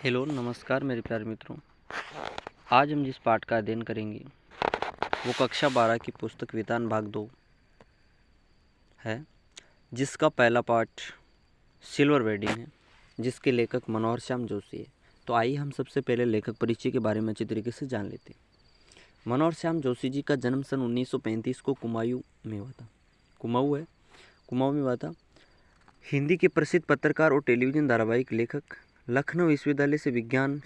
Hello नमस्कार मेरे प्यारे मित्रों। आज हम जिस पाठ का अध्ययन करेंगे वो कक्षा 12 की पुस्तक विधान भाग 2 है, जिसका पहला पाठ सिल्वर वेडिंग है, जिसके लेखक मनोहर श्याम जोशी है। तो आइए हम सबसे पहले लेखक परिचय के बारे में अच्छी तरीके से जान लेते हैं। मनोहर श्याम जोशी जी का जन्म सन 1935 को कुमाऊं में हुआ था। कुमाऊं में हुआ था। हिंदी के प्रसिद्ध पत्रकार और टेलीविज़न धारावाहिक लेखक, लखनऊ विश्वविद्यालय से विज्ञान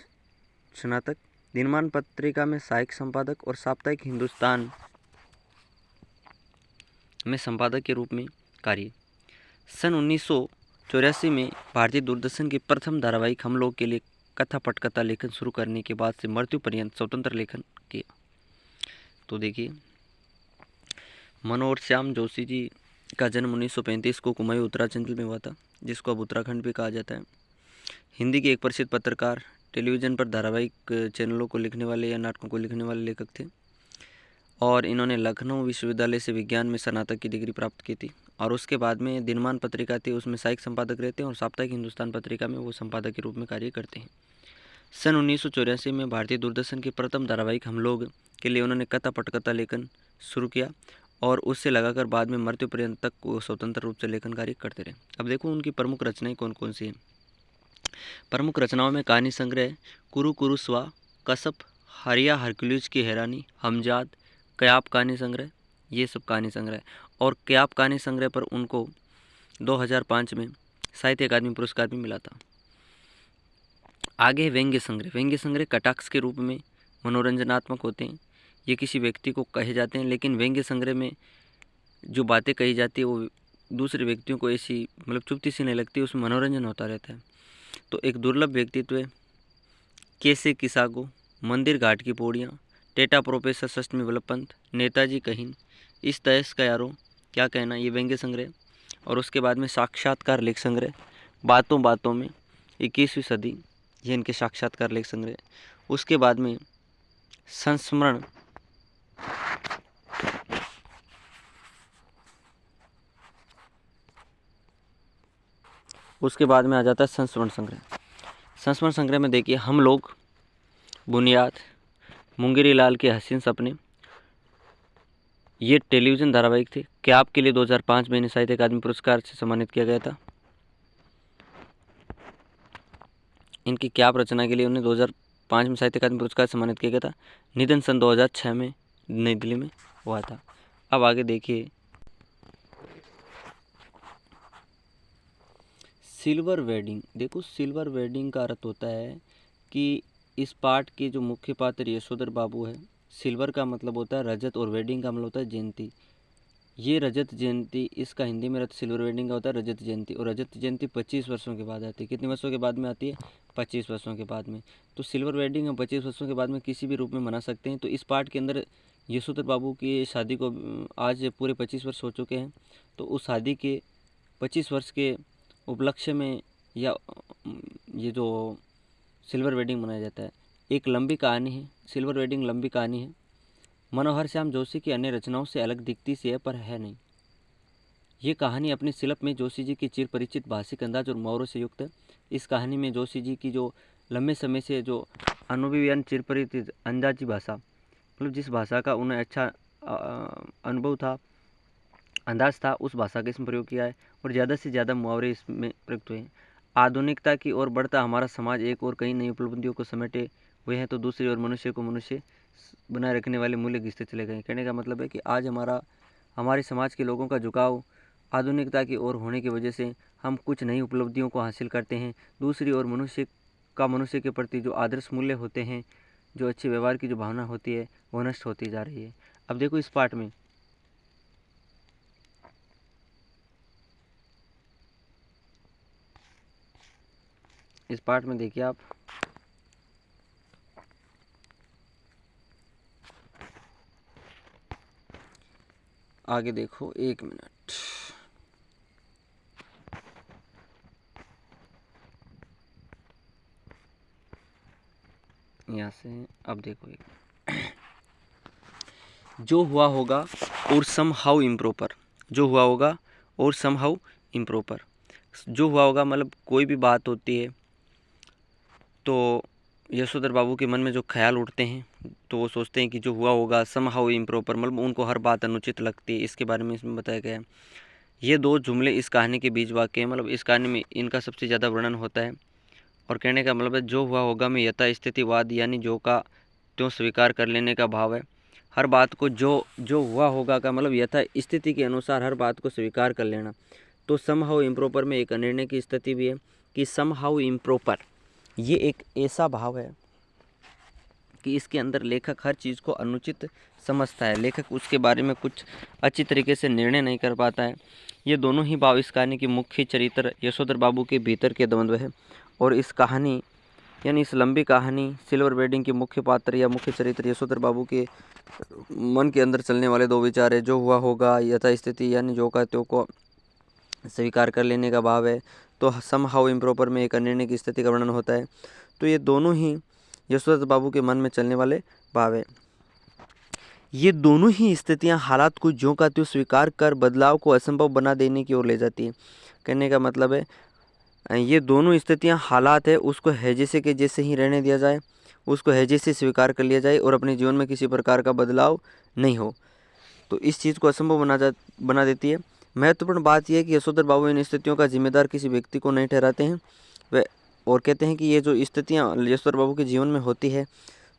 स्नातक, दिनमान पत्रिका में सहायक संपादक और साप्ताहिक हिंदुस्तान में संपादक के रूप में कार्य। सन 1984 में भारतीय दूरदर्शन के प्रथम धारावाहिक हम लोग के लिए कथा पटकथा लेखन शुरू करने के बाद से मृत्यु पर्यंत स्वतंत्र लेखन किया। तो देखिए, मनोहर श्याम जोशी जी का जन्म 1935 को कुमाऊं उत्तरांचल में हुआ था, जिसको अब उत्तराखंड भी कहा जाता है। हिंदी के एक प्रसिद्ध पत्रकार, टेलीविज़न पर धारावाहिक चैनलों को लिखने वाले या नाटकों को लिखने वाले लेखक थे और इन्होंने लखनऊ विश्वविद्यालय से विज्ञान में स्नातक की डिग्री प्राप्त की थी। और उसके बाद में दिनमान पत्रिका थी, उसमें सहायक संपादक रहते हैं और साप्ताहिक हिंदुस्तान पत्रिका में वो संपादक के रूप में कार्य करते हैं। सन 1984 में भारतीय दूरदर्शन के प्रथम धारावाहिक हम लोग के लिए उन्होंने कथा पटकथा लेखन शुरू किया और उससे लगाकर बाद में मृत्यु पर्यंत तक वो स्वतंत्र रूप से लेखन कार्य करते रहे। अब देखो उनकी प्रमुख रचनाएं कौन कौन सी हैं। प्रमुख रचनाओं में कहानी संग्रह कुरु कुरु स्वा, कसप, हरिया हरकुलिस की हैरानी, हमजाद, कयाप कहानी संग्रह, ये सब कहानी संग्रह। और कयाप कहानी संग्रह पर उनको 2005 में साहित्य अकादमी पुरस्कार भी मिला था। आगे व्यंग्य संग्रह। व्यंग्य संग्रह कटाक्ष के रूप में मनोरंजनात्मक होते हैं। ये किसी व्यक्ति को कहे जाते हैं, लेकिन व्यंग्य संग्रह में जो बातें कही जाती है वो दूसरे व्यक्तियों को ऐसी मतलब चुभती सी नहीं लगती, उसमें मनोरंजन होता रहता है। तो एक दुर्लभ व्यक्तित्व है कैसे किसागो, मंदिर घाट की पौड़ियाँ, टेटा प्रोफेसर सष्टमी वल्लभ पंत, नेताजी कहीन, इस तहस का यारो क्या कहना, ये व्यंग्य संग्रह। और उसके बाद में साक्षात्कार लेख संग्रह, बातों बातों में, 21वीं सदी, ये इनके साक्षात्कार लेख संग्रह। उसके बाद में संस्मरण, उसके बाद में आ जाता है संस्मरण संग्रह। संस्मरण संग्रह में देखिए हम लोग, बुनियाद, मुंगेरी लाल के हसीन सपने, ये टेलीविज़न धारावाहिक थे। क्या आपके लिए 2005 में इन्हें साहित्य अकादमी पुरस्कार से सम्मानित किया गया था। इनकी क्या रचना के लिए उन्हें 2005 में साहित्य अकादमी पुरस्कार से सम्मानित किया गया था। निधन सन 2006 में नई दिल्ली में हुआ था। अब आगे देखिए, सिल्वर वेडिंग। देखो, सिल्वर वेडिंग का अर्थ होता है कि इस पाठ के जो मुख्य पात्र यशोधर बाबू है, सिल्वर का मतलब होता है रजत और वेडिंग का मतलब होता है जयंती। ये रजत जयंती, इसका हिंदी में अर्थ सिल्वर वेडिंग का होता है रजत जयंती। और रजत जयंती 25 वर्षों के बाद आती है। कितने वर्षों के बाद में आती है? 25 वर्षों के बाद में। तो सिल्वर वेडिंग हम 25 वर्षों के बाद में किसी भी रूप में मना सकते हैं। तो इस पाठ के अंदर यशोधर बाबू की शादी को आज पूरे 25 वर्ष हो चुके हैं। तो उस शादी के 25 वर्ष के उपलक्ष्य में या ये जो सिल्वर वेडिंग मनाया जाता है, एक लंबी कहानी है। सिल्वर वेडिंग लंबी कहानी है। मनोहर श्याम जोशी की अन्य रचनाओं से अलग दिखती सी है, पर है नहीं। ये कहानी अपनी शिल्प में जोशी जी की चिर परिचित भाषिक अंदाज और मुहावरों से युक्त है। इस कहानी में जोशी जी की जो लंबे समय से जो अनुभवी चिर परिचित अंदाजी भाषा, मतलब जिस भाषा का उन्हें अच्छा अनुभव था, अंदाज था, उस भाषा का इसमें प्रयोग किया है। और ज़्यादा से ज़्यादा मुहावरे इसमें प्रयुक्त हुए हैं। आधुनिकता की ओर बढ़ता हमारा समाज एक और कई नई उपलब्धियों को समेटे हुए हैं, तो दूसरी ओर मनुष्य को मनुष्य बनाए रखने वाले मूल्य घिसते चले गए। कहने का मतलब है कि आज हमारे समाज के लोगों का झुकाव आधुनिकता की ओर होने की वजह से हम कुछ नई उपलब्धियों को हासिल करते हैं। दूसरी ओर मनुष्य के प्रति जो आदर्श मूल्य होते हैं, जो अच्छे व्यवहार की जो भावना होती है, वो नष्ट होती जा रही है। अब देखो इस पाठ में देखिए आप, आगे देखो, एक मिनट, यहाँ से अब देखो, एक जो हुआ होगा और समहाउ इम्प्रॉपर, जो हुआ होगा और समहाउ इम्प्रॉपर। जो हुआ होगा मतलब कोई भी बात होती है तो यशोधर बाबू के मन में जो ख्याल उठते हैं तो वो सोचते हैं कि जो हुआ होगा समहाउ इम्प्रॉपर, मतलब उनको हर बात अनुचित लगती है। इसके बारे में इसमें बताया गया है। ये दो जुमले इस कहानी के बीच वाक्य हैं, मतलब इस कहानी में इनका सबसे ज़्यादा वर्णन होता है। और कहने का मतलब है जो हुआ होगा में यथा स्थितिवाद यानी जो का त्यों स्वीकार कर लेने का भाव है। हर बात को जो हुआ होगा का मतलब यथा स्थिति के अनुसार हर बात को स्वीकार कर लेना। तो समहाउ इम्प्रॉपर में एक अनिर्णय की स्थिति भी है कि समहाउ इम्प्रॉपर ये एक ऐसा भाव है कि इसके अंदर लेखक हर चीज़ को अनुचित समझता है। लेखक उसके बारे में कुछ अच्छी तरीके से निर्णय नहीं कर पाता है। ये दोनों ही भाव इस कहानी की मुख्य चरित्र यशोधर बाबू के भीतर के द्वंद्व है। और इस कहानी यानी इस लंबी कहानी सिल्वर वेडिंग के मुख्य पात्र या मुख्य चरित्र यशोधर बाबू के मन के अंदर चलने वाले दो विचार है, जो हुआ होगा यथा स्थिति यानी जो का त्यों को स्वीकार कर लेने का भाव है। तो समहाउ इम्प्रॉपर में एक अनिर्णय की स्थिति का वर्णन होता है। तो ये दोनों ही यशोधर बाबू के मन में चलने वाले भाव है। ये दोनों ही स्थितियां हालात को ज्यों का त्यों स्वीकार कर बदलाव को असंभव बना देने की ओर ले जाती है। कहने का मतलब है ये दोनों स्थितियां हालात है उसको है जैसे के जैसे ही रहने दिया जाए, उसको है जैसे स्वीकार कर लिया जाए और अपने जीवन में किसी प्रकार का बदलाव नहीं हो, तो इस चीज़ को असंभव बना देती है। महत्वपूर्ण बात यह है कि यशोधर बाबू इन स्थितियों का जिम्मेदार किसी व्यक्ति को नहीं ठहराते हैं। वे और कहते हैं कि ये जो स्थितियाँ यशोधर बाबू के जीवन में होती है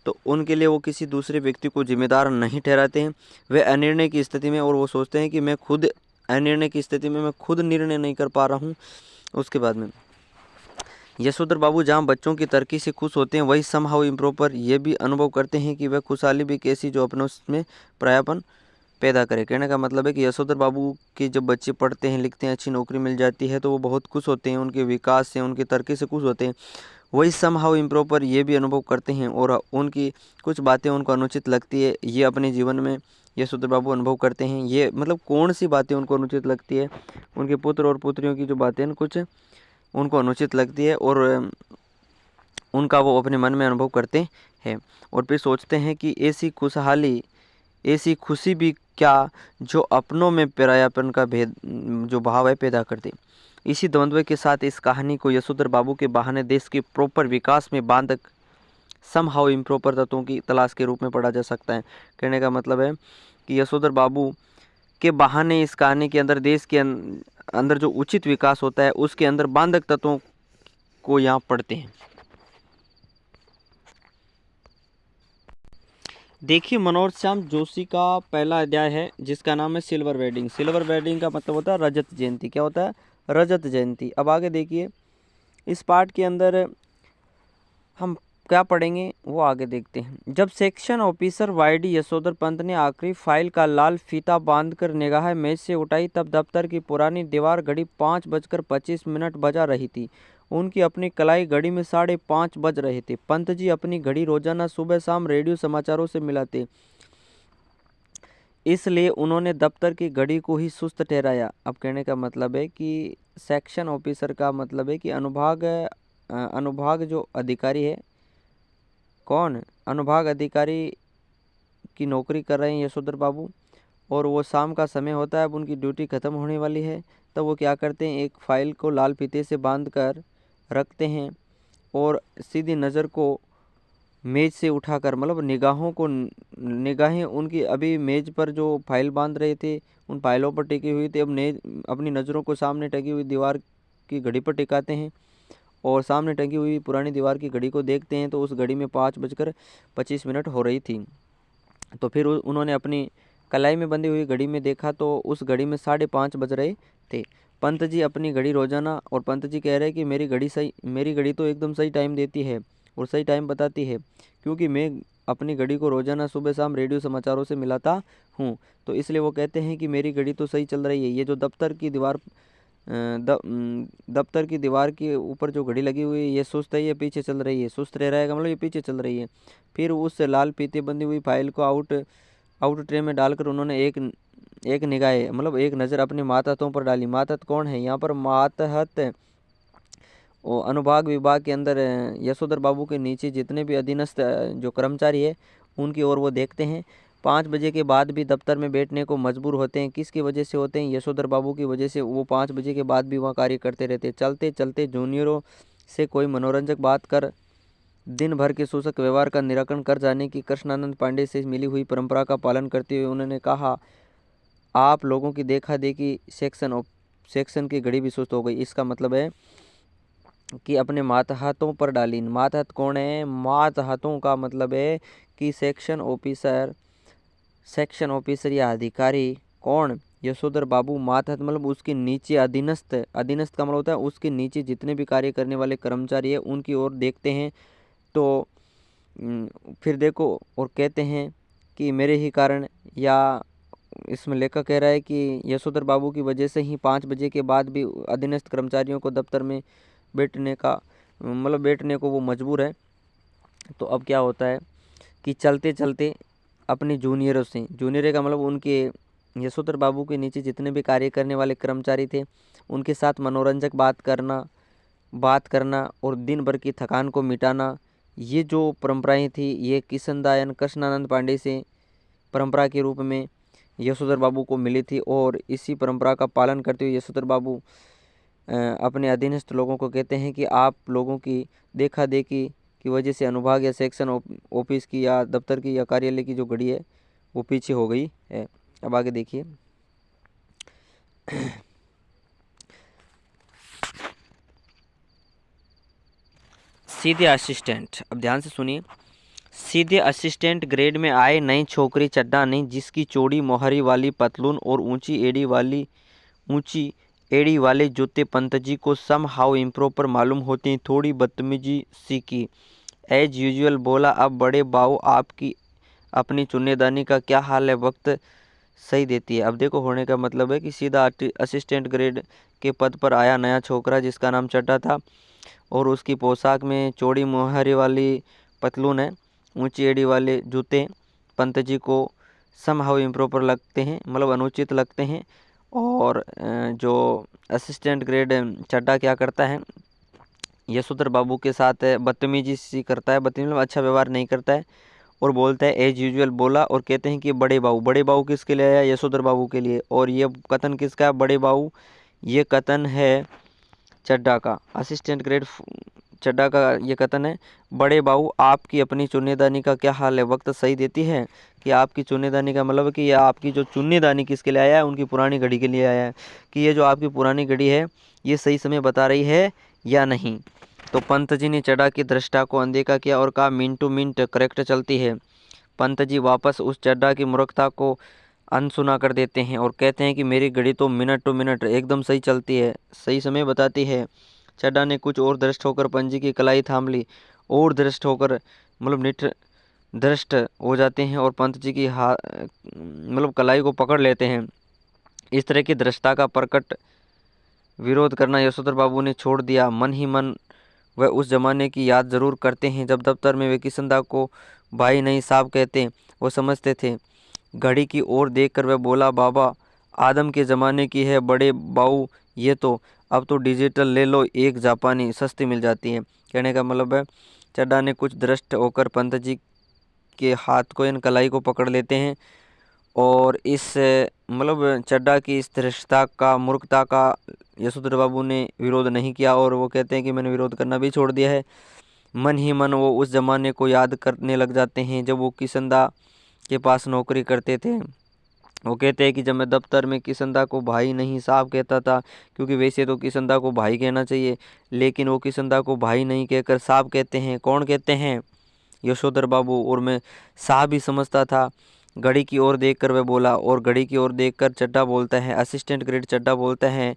तो उनके लिए वो किसी दूसरे व्यक्ति को जिम्मेदार नहीं ठहराते हैं। वे अनिर्णय की स्थिति में और वो सोचते हैं कि मैं खुद अनिर्णय की स्थिति में मैं खुद निर्णय नहीं कर पा रहा हूँ। उसके बाद में यशोधर बाबू जहाँ बच्चों की तरक्की से खुश होते हैं वही समहाउ इम्प्रॉपर ये भी अनुभव करते हैं कि वह खुशहाली भी कैसी जो अपनों में परायापन पैदा करे। कहने का मतलब है कि यशोधर बाबू के जब बच्चे पढ़ते हैं लिखते हैं अच्छी नौकरी मिल जाती है तो वो बहुत खुश होते हैं, उनके विकास से उनकी तरक्की से खुश होते हैं। वही समहाउ इम्प्रॉपर ये भी अनुभव करते हैं और उनकी कुछ बातें उनको अनुचित लगती है, ये अपने जीवन में यशोधर बाबू अनुभव करते हैं। ये मतलब कौन सी बातें उनको अनुचित लगती है, उनके पुत्र और पुत्रियों की जो बातें कुछ उनको अनुचित लगती है और उनका वो अपने मन में अनुभव करते हैं और फिर सोचते हैं कि ऐसी खुशहाली ऐसी खुशी भी क्या जो अपनों में परायापन का भेद जो भाव है पैदा कर दे। इसी द्वंद्व के साथ इस कहानी को यशोधर बाबू के बहाने देश के प्रॉपर विकास में बांधक समहाउ इम्प्रॉपर तत्वों की तलाश के रूप में पढ़ा जा सकता है। कहने का मतलब है कि यशोधर बाबू के बहाने इस कहानी के अंदर देश के अंदर जो उचित विकास होता है उसके अंदर बांधक तत्वों को यहाँ पढ़ते हैं। देखिए मनोहर श्याम जोशी का पहला अध्याय है जिसका नाम है सिल्वर वेडिंग। सिल्वर वेडिंग का मतलब होता है रजत जयंती। क्या होता है? रजत जयंती। अब आगे देखिए इस पार्ट के अंदर हम क्या पढ़ेंगे वो आगे देखते हैं। जब सेक्शन ऑफिसर वाईडी यशोधर पंत ने आखिरी फाइल का लाल फीता बांधकर निगाह मेज से उठाई तब दफ्तर की पुरानी दीवार घड़ी 5:25 बजा रही थी। उनकी अपनी कलाई घड़ी में 5:30 बज रहे थे। पंत जी अपनी घड़ी रोजाना सुबह शाम रेडियो समाचारों से मिलाते, इसलिए उन्होंने दफ्तर की घड़ी को ही सुस्त ठहराया। अब कहने का मतलब है कि सेक्शन ऑफिसर का मतलब है कि अनुभाग जो अधिकारी है, कौन? अनुभाग अधिकारी की नौकरी कर रहे हैं यशोधर बाबू और वो शाम का समय होता है, अब उनकी ड्यूटी ख़त्म होने वाली है। तब वो क्या करते हैं, एक फ़ाइल को लाल फीते से बांध कर रखते हैं और सीधी नज़र को मेज से उठाकर मतलब निगाहें उनकी अभी मेज पर जो फाइल बांध रहे थे उन फाइलों पर टिकी हुई थी, अब अपनी नज़रों को सामने टंगी हुई दीवार की घड़ी पर टिकाते हैं और सामने टंगी हुई पुरानी दीवार की घड़ी को देखते हैं तो उस घड़ी में 5:25 हो रही थी। तो फिर उन्होंने अपनी कलाई में बंधी हुई घड़ी में देखा तो उस घड़ी में 5:30 बज रहे थे। पंत जी अपनी घड़ी रोजाना और पंत जी कह रहे हैं कि मेरी घड़ी तो एकदम सही टाइम देती है और सही टाइम बताती है क्योंकि मैं अपनी घड़ी को रोजाना सुबह शाम रेडियो समाचारों से मिलाता हूँ, तो इसलिए वो कहते हैं कि मेरी घड़ी तो सही चल रही है। ये जो दफ्तर की दीवार के ऊपर जो घड़ी लगी हुई है ये सुस्त है, ये पीछे चल रही है। सुस्त रह रहेगा मतलब ये पीछे चल रही है। फिर उस लाल फीते बंधी हुई फाइल को आउट ट्रे में डालकर उन्होंने एक निगाह मतलब एक नज़र अपने मातहतों पर डाली। मातहत कौन है? यहाँ पर मातहत अनुभाग विभाग के अंदर यशोधर बाबू के नीचे जितने भी अधीनस्थ जो कर्मचारी है उनकी ओर वो देखते हैं। 5 बजे के बाद भी दफ्तर में बैठने को मजबूर होते हैं। किसकी वजह से होते हैं? यशोधर बाबू की वजह से। वो 5 बजे के बाद भी वहाँ कार्य करते रहते। चलते चलते जूनियरों से कोई मनोरंजक बात कर दिन भर के शोषक व्यवहार का निराकरण कर जाने की कृष्णानंद पांडे से मिली हुई परंपरा का पालन करते हुए उन्होंने कहा, आप लोगों की देखा देखी सेक्शन की घड़ी भी सुस्त हो गई। इसका मतलब है कि अपने मातहतों पर डाली। मातहत कौन है? मातहतों का मतलब है कि सेक्शन ऑफिसर या अधिकारी। कौन? यशोधर बाबू। मातहत मतलब उसके नीचे अधीनस्थ। अधीनस्थ का मतलब होता है उसके नीचे जितने भी कार्य करने वाले कर्मचारी है उनकी ओर देखते हैं। तो फिर देखो और कहते हैं कि मेरे ही कारण, या इसमें लेखक कह रहा है कि यशोधर बाबू की वजह से ही 5 बजे के बाद भी अधीनस्थ कर्मचारियों को दफ्तर में बैठने को वो मजबूर है। तो अब क्या होता है कि चलते चलते अपने जूनियरों से, जूनियर का मतलब उनके यशोधर बाबू के नीचे जितने भी कार्य करने वाले कर्मचारी थे उनके साथ मनोरंजक बात करना और दिन भर की थकान को मिटाना, ये जो परंपराएं थी ये किशन कृष्णानंद पांडे से परंपरा के रूप में यशोधर बाबू को मिली थी। और इसी परंपरा का पालन करते हुए यशोधर बाबू अपने अधीनस्थ लोगों को कहते हैं कि आप लोगों की देखा देखी की वजह से अनुभाग या सेक्शन ऑफिस की या दफ्तर की या कार्यालय की जो घड़ी है वो पीछे हो गई है। अब आगे देखिए। सीधे असिस्टेंट, अब ध्यान से सुनिए। सीधे असिस्टेंट ग्रेड में आए नई छोकरी चड्डा ने, जिसकी चौड़ी मोहरी वाली पतलून और ऊंची एड़ी वाले जूते पंतजी को सम हाउ इम्प्रॉपर मालूम होते हैं, थोड़ी बदतमीजी सी की। एज यूजुअल बोला, अब बड़े बाऊ आपकी अपनी चुन्नीदानी का क्या हाल है? वक्त सही देती है। अब देखो होने का मतलब है कि सीधा असिस्टेंट ग्रेड के पद पर आया नया छोकरा जिसका नाम चड्डा था और उसकी पोशाक में चौड़ी मोहरी वाली पतलून है, ऊंची एड़ी वाले जूते पंतजी को समहाउ इम्प्रॉपर लगते हैं, मतलब अनुचित लगते हैं। और जो असिस्टेंट ग्रेड चड्डा क्या करता है, यशोधर बाबू के साथ बदतमीजी सी करता है, बदतमीजी मतलब अच्छा व्यवहार नहीं करता है और बोलता है एज यूजुअल बोला। और कहते हैं कि बड़े बाबू किसके लिए आया? यशोधर बाबू के लिए। और ये कथन किसका है? बड़े बाबू, ये कथन है चड्डा का, असिस्टेंट ग्रेड चड्डा का ये कथन है। बड़े बाबू आपकी अपनी चुन्नीदानी का क्या हाल है? वक्त सही देती है। कि आपकी चुन्नीदानी का मतलब है कि यह आपकी जो चुन्नीदानी किसके लिए आया है? उनकी पुरानी घड़ी के लिए आया है, कि ये जो आपकी पुरानी घड़ी है ये सही समय बता रही है या नहीं। तो पंत जी ने चड्डा की दृष्टा को अनदेखा किया और कहा मिनट टू मिनट करेक्ट चलती है। पंत जी वापस उस चड्डा की मूर्खता को अनसुना कर देते हैं और कहते हैं कि मेरी घड़ी तो मिनट टू मिनट एकदम सही चलती है, सही समय बताती है। चड्डा ने कुछ और दृष्ट होकर पंजी की कलाई थाम ली और दृष्ट होकर मतलब निठ दृष्ट हो जाते हैं और पंत जी की मतलब कलाई को पकड़ लेते हैं। इस तरह की दृष्टता का प्रकट विरोध करना यशोधर बाबू ने छोड़ दिया। मन ही मन वह उस जमाने की याद जरूर करते हैं जब दफ्तर में वे किशनदा को भाई नहीं साहब कहते वो समझते थे। घड़ी की ओर देखकर वह बोला, बाबा आदम के ज़माने की है बड़े बाऊ ये तो, अब तो डिजिटल ले लो, एक जापानी सस्ती मिल जाती है। कहने का मतलब है चड्डा ने कुछ दृष्ट होकर पंत जी के हाथ को इन कलाई को पकड़ लेते हैं और इस मतलब चड्डा की इस धृष्टता का मूर्खता का यशोधर बाबू ने विरोध नहीं किया और वो कहते हैं कि मैंने विरोध करना भी छोड़ दिया है। मन ही मन वो उस ज़माने को याद करने लग जाते हैं जब वो किशनदा के पास नौकरी करते थे। वो कहते हैं कि जब मैं दफ्तर में किशनदा को भाई नहीं साहब कहता था, क्योंकि वैसे तो किशनदा को भाई कहना चाहिए, लेकिन वो किशनदा को भाई नहीं कहकर साहब कहते हैं। कौन कहते हैं? यशोधर बाबू। और मैं साहब ही समझता था। घड़ी की ओर देखकर वह बोला और घड़ी की ओर देखकर चड्डा बोलता है, असिस्टेंट ग्रेड चड्डा बोलता है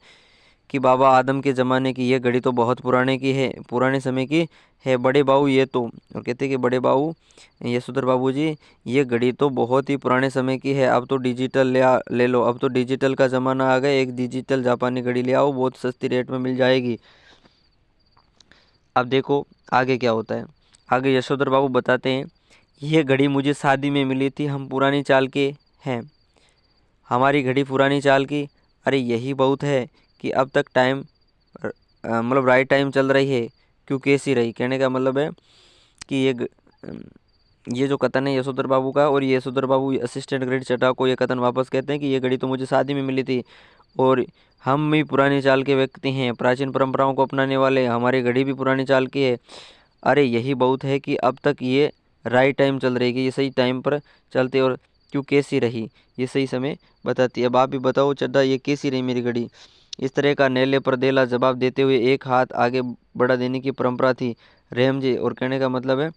कि बाबा आदम के ज़माने की ये घड़ी तो बहुत पुराने समय की है बड़े बाबू ये तो। और कहते हैं कि बड़े बाबू यशोधर बाबू जी ये घड़ी तो बहुत ही पुराने समय की है, अब तो डिजिटल ले लो, अब तो डिजिटल का ज़माना आ गया, एक डिजिटल जापानी घड़ी ले आओ, बहुत सस्ती रेट में मिल जाएगी। अब देखो आगे क्या होता है। आगे यशोधर बाबू बताते हैं, ये घड़ी मुझे शादी में मिली थी, हम पुरानी चाल के हैं, हमारी घड़ी पुरानी चाल की। अरे यही बहुत है कि अब तक टाइम मतलब राइट टाइम चल रही है, क्यों कैसी रही? कहने का मतलब है कि ये जो कथन है यशोधर बाबू का, और ये यशोधर बाबू असिस्टेंट ग्रेड चड्डा को ये कथन वापस कहते हैं कि ये घड़ी तो मुझे शादी में मिली थी और हम भी पुरानी चाल के व्यक्ति हैं, प्राचीन परंपराओं को अपनाने वाले, हमारी घड़ी भी पुरानी चाल की है। अरे यही बहुत है कि अब तक ये राइट टाइम चल रही है, ये सही टाइम पर चलते, और क्यों कैसी रही ये सही समय बताती है। अब आप भी बताओ चड्डा, ये कैसी रही मेरी घड़ी। इस तरह का नेले पर देला जवाब देते हुए एक हाथ आगे बढ़ा देने की परंपरा थी रेमजे। और कहने का मतलब है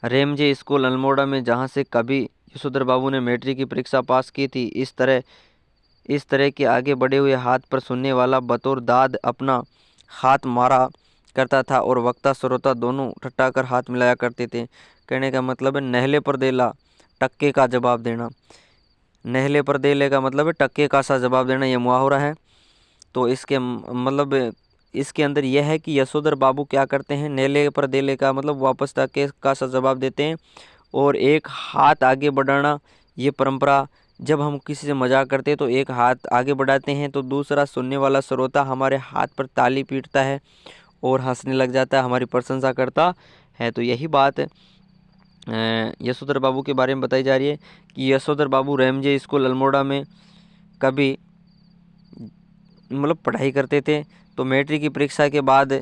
रेमजे स्कूल अल्मोड़ा में, जहाँ से कभी यशोधर बाबू ने मैट्रिक की परीक्षा पास की थी। इस तरह के आगे बढ़े हुए हाथ पर सुनने वाला बतौर दाद अपना हाथ मारा करता था और वक्ता श्रोता दोनों ठट्ठा कर हाथ मिलाया करते थे। कहने का मतलब है नहले पर देला टक्के का जवाब देना। नहले पर देले का मतलब है टक्के का सा जवाब देना, ये मुहावरा है। तो इसके मतलब इसके अंदर यह है कि यशोधर बाबू क्या करते हैं, नेले पर देले का मतलब वापस टक्के का सा जवाब देते हैं। और एक हाथ आगे बढ़ाना, ये परंपरा, जब हम किसी से मजाक करते हैं तो एक हाथ आगे बढ़ाते हैं तो दूसरा सुनने वाला श्रोता हमारे हाथ पर ताली पीटता है और हंसने लग जाता है, हमारी प्रशंसा करता है। तो यही बात यशोधर बाबू के बारे में बताई जा रही है कि यशोधर बाबू रेमजे स्कूल अल्मोड़ा में कभी मतलब पढ़ाई करते थे। तो मैट्रिक की परीक्षा के बाद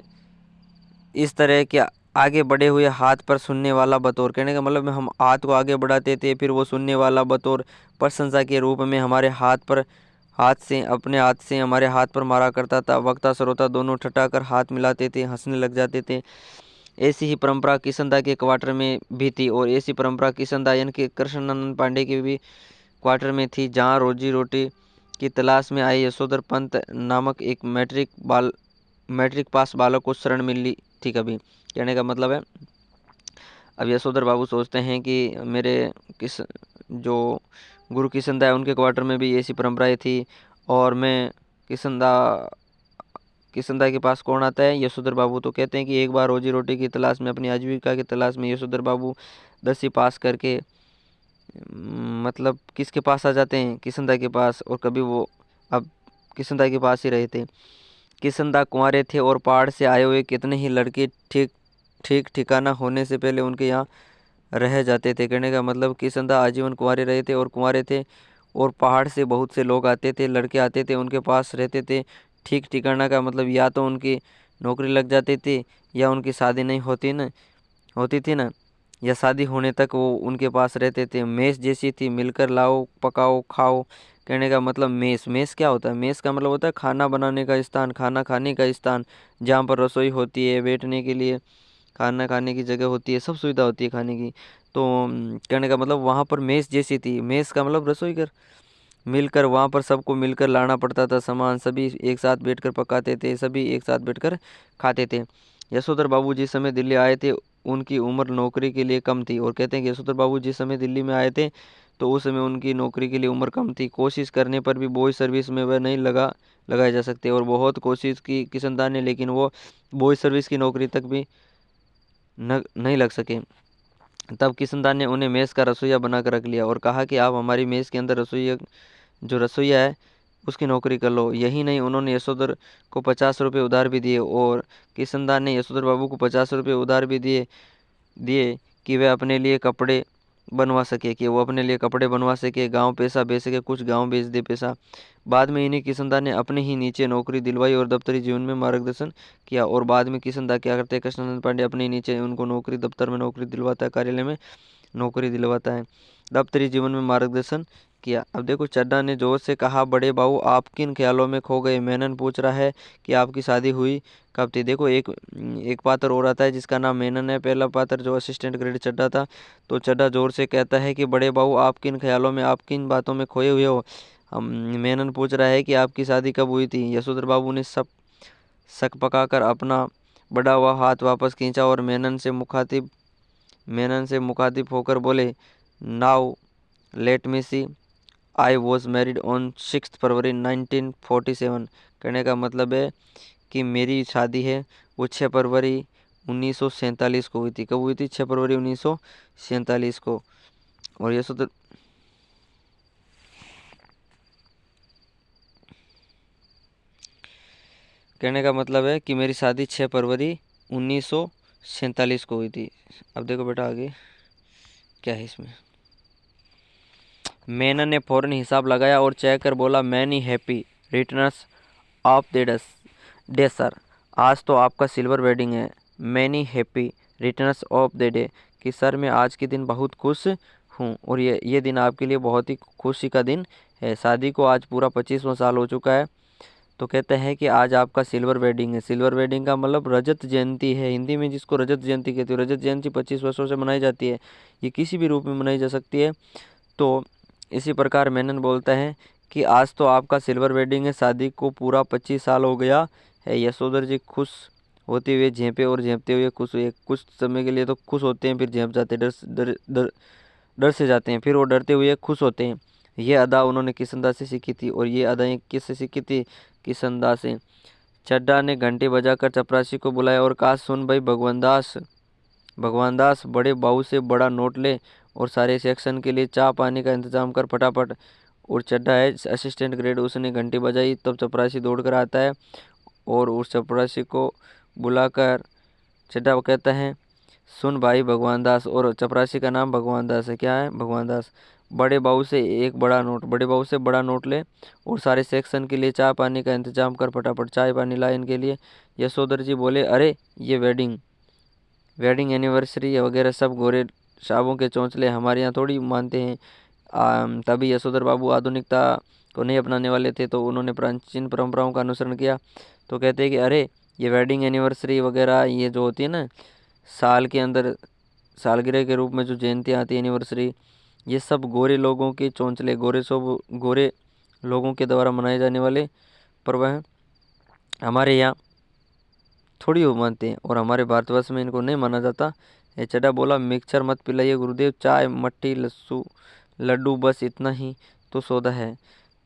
इस तरह के आगे बढ़े हुए हाथ पर सुनने वाला बतौर, कहने का मतलब हम हाथ को आगे बढ़ाते थे, फिर वो सुनने वाला बतौर प्रशंसा के रूप में हमारे अपने हाथ से हमारे हाथ पर मारा करता था। वक्ता श्रोता दोनों ठट्ठा कर हाथ मिलाते थे, हंसने लग जाते थे। ऐसी ही परंपरा किशनदा के क्वार्टर में भी थी, और ऐसी परंपरा किशनदा यानी कि कृष्णानंद पांडे के भी क्वार्टर में थी, जहाँ रोजी रोटी की तलाश में आए यशोधर पंत नामक एक मैट्रिक पास बालक को शरण मिली थी कभी। कहने का मतलब है अब यशोधर बाबू सोचते हैं कि मेरे किस जो गुरु किशनदा है उनके क्वार्टर में भी ऐसी परंपराएं थी, और मैं किशनदा किशनदा के पास कौन आता है, यशोधर बाबू। तो कहते हैं कि एक बार रोजी रोटी की तलाश में, अपनी आजीविका की तलाश में यशोधर बाबू 10वीं पास करके मतलब किसके पास आ जाते हैं, किशनदा के पास। और कभी वो अब किशनदा के पास ही रहे थे। किशनदा कुंवारे थे और पहाड़ से आए हुए कितने ही लड़के ठीक ठीक ठिकाना होने से पहले उनके यहाँ रह जाते थे। कहने का मतलब किशनदा आजीवन कुंवारे रहे थे और कुंवारे थे, और पहाड़ से बहुत से लोग आते थे, लड़के आते थे, उनके पास रहते थे। ठीक ठिकाना का मतलब या तो उनकी नौकरी लग जाती थी, या उनकी शादी नहीं होती थी ना, या शादी होने तक वो उनके पास रहते थे। मेस जैसी थी, मिलकर लाओ पकाओ खाओ। कहने का मतलब मेस, मेस क्या होता है, मेस का मतलब होता है खाना बनाने का स्थान, खाना खाने का स्थान, जहाँ पर रसोई होती है, बैठने के लिए खाना खाने की जगह होती है, सब सुविधा होती है खाने की। तो कहने का मतलब वहाँ पर मेस जैसी थी, मेस का मतलब रसोई घर। मिलकर वहाँ पर सबको मिलकर लाना पड़ता था सामान, सभी एक साथ बैठकर पकाते थे, सभी एक साथ बैठकर खाते थे। यशोधर बाबू जिस समय दिल्ली आए थे उनकी उम्र नौकरी के लिए कम थी, और कहते हैं कि यशोधर बाबू जिस समय दिल्ली में आए थे तो उस समय उनकी नौकरी के लिए उम्र कम थी। कोशिश करने पर भी बॉय सर्विस में वह नहीं लगाए जा सकते, और बहुत कोशिश की किशनदा ने, लेकिन वो बॉय सर्विस की नौकरी तक भी नहीं लग सके। तब किशनदा ने उन्हें मेस का रसोइया बनाकर रख लिया और कहा कि आप हमारी मेस के अंदर रसोइया है उसकी नौकरी कर लो। यही नहीं, उन्होंने यशोधर को 50 रुपये उधार भी दिए, और किशनदा ने यशोधर बाबू को 50 रुपये उधार भी दिए दिए कि वह अपने लिए कपड़े बनवा सके, गांव पैसा भेज सके, कुछ गांव भेज दे पैसा। बाद में इन्हीं किशनदा ने अपने ही नीचे नौकरी दिलवाई और दफ्तरी जीवन में मार्गदर्शन किया। और बाद में किशनदा क्या करते हैं, कृष्णानंद पांडे अपने ही नीचे उनको नौकरी, दफ्तर में नौकरी दिलवाता है, कार्यालय में नौकरी दिलवाता है, दफ्तरी जीवन में मार्गदर्शन किया। अब देखो, चड्डा ने जोर से कहा, बड़े बाबू आप किन ख्यालों में खो गए। मेनन पूछ रहा है कि आपकी शादी हुई कब थी। देखो, एक एक पात्र और आता है जिसका नाम मेनन है, पहला पात्र जो असिस्टेंट ग्रेड चड्डा था। तो चड्डा जोर से कहता है कि बड़े बाबू आप किन ख्यालों में, आप किन बातों में खोए हुए हो। हम मेनन पूछ रहा है कि आपकी शादी कब हुई थी। यशोधर बाबू ने सब शक पकाकर अपना बढ़ा हुआ हाथ वापस खींचा और मेनन से मुखातिब होकर बोले, now let me see, I was married on 6 February 1947। कहने का मतलब है कि मेरी शादी है वो 6 फरवरी 1947 को हुई थी। कब हुई थी? 6 फरवरी 1947 को। और ये सूत्र कहने का मतलब है कि मेरी शादी 6 फरवरी 1947 को हुई थी। अब देखो बेटा आगे क्या है इसमें। मेनन ने फौरन हिसाब लगाया और चेक कर बोला, many happy returns of the day sir. आज तो आपका सिल्वर वेडिंग है। Many happy returns of the day, कि सर मैं आज के दिन बहुत खुश हूँ और ये दिन आपके लिए बहुत ही खुशी का दिन है। शादी को आज पूरा 25वां साल हो चुका है। तो कहते हैं कि आज आपका सिल्वर वेडिंग है। सिल्वर वेडिंग का मतलब रजत जयंती है, हिंदी में जिसको रजत जयंती कहते हो। रजत जयंती 25 वर्षों से मनाई जाती है। ये किसी भी रूप में मनाई जा सकती है। तो इसी प्रकार मेनन बोलता है कि आज तो आपका सिल्वर वेडिंग है, शादी को पूरा 25 साल हो गया है। यशोधर जी खुश होते हुए झेंपे और झेंपते हुए खुश हुए। कुछ समय के लिए तो खुश होते हैं, फिर झेंप जाते, डर से जाते हैं, फिर वो डरते हुए खुश होते हैं। ये अदा उन्होंने किसनदास से सीखी थी। और ये अदाएँ किससे सीखी थी? किसनदास से। चड्ढा ने घंटी बजाकर चपरासी को बुलाया और कहा, सुन भाई भगवान दास, बड़े बाबू से बड़ा नोट ले और सारे सेक्शन के लिए चाय पानी का इंतजाम कर फटाफट। और चड्ढा है असिस्टेंट ग्रेड, उसने घंटी बजाई, तब चपरासी दौड़ कर आता है और उस चपरासी को बुलाकर चड्ढा कहता है, सुन भाई भगवान दास। और चपरासी का नाम भगवान दास है। क्या है? भगवान दास। बड़े बाबू से बड़े बाबू से बड़ा नोट ले और सारे सेक्शन के लिए चाय पानी का इंतजाम कर फटाफट। चाय पानी लाए इनके लिए। यशोधर जी बोले, अरे ये वेडिंग एनिवर्सरी वगैरह सब गोरे साबों के चौंचले हमारे यहाँ थोड़ी मानते हैं। तभी यशोधर बाबू आधुनिकता को नहीं अपनाने वाले थे, तो उन्होंने प्राचीन परंपराओं का अनुसरण किया। तो कहते हैं कि अरे ये वेडिंग एनिवर्सरी वगैरह ये जो होती है ना, साल के अंदर सालगिरह के रूप में जो जयंतियाँ आती है, एनिवर्सरी, ये सब गोरे लोगों के चौंचले, गोरे लोगों के द्वारा मनाए जाने वाले पर्व हैं। हमारे यहाँ थोड़ी हो मानते हैं और हमारे भारतवर्ष में इनको नहीं माना जाता। ये चड्ढा बोला, मिक्सचर मत पिलाइए गुरुदेव, चाय मट्ठी लड्डू बस इतना ही तो सौदा है।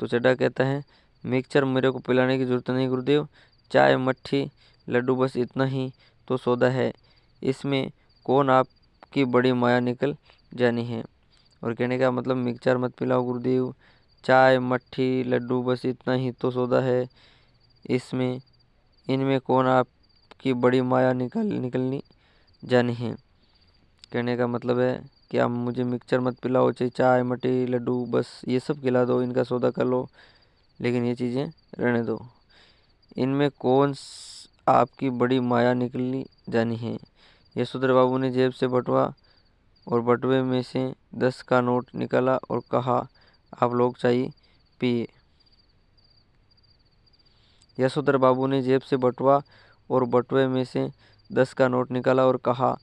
तो चड्ढा कहता है, मिक्सचर मेरे को पिलाने की ज़रूरत नहीं गुरुदेव, चाय मट्ठी लड्डू बस इतना ही तो सौदा है, इसमें कौन आपकी बड़ी माया निकल जानी है। और कहने का मतलब, मिक्सचर मत पिलाओ गुरुदेव, चाय मट्ठी लड्डू बस इतना ही तो सौदा है, इसमें इनमें कौन आपकी बड़ी माया निकलनी जानी है। कहने का मतलब है कि आप मुझे मिक्सचर मत पिलाओ, चाहे चाय मट्ठी लड्डू बस ये सब खिला दो, इनका सौदा कर लो, लेकिन ये चीज़ें रहने दो। इनमें आपकी बड़ी माया निकलनी जानी है। यशोधर बाबू ने जेब से बटुआ और बटुए में से 10 का नोट निकाला और कहा, आप लोग चाय पिए। यशोधर बाबू ने जेब से बटुआ और बटुए में से 10 का नोट निकाला और कहा,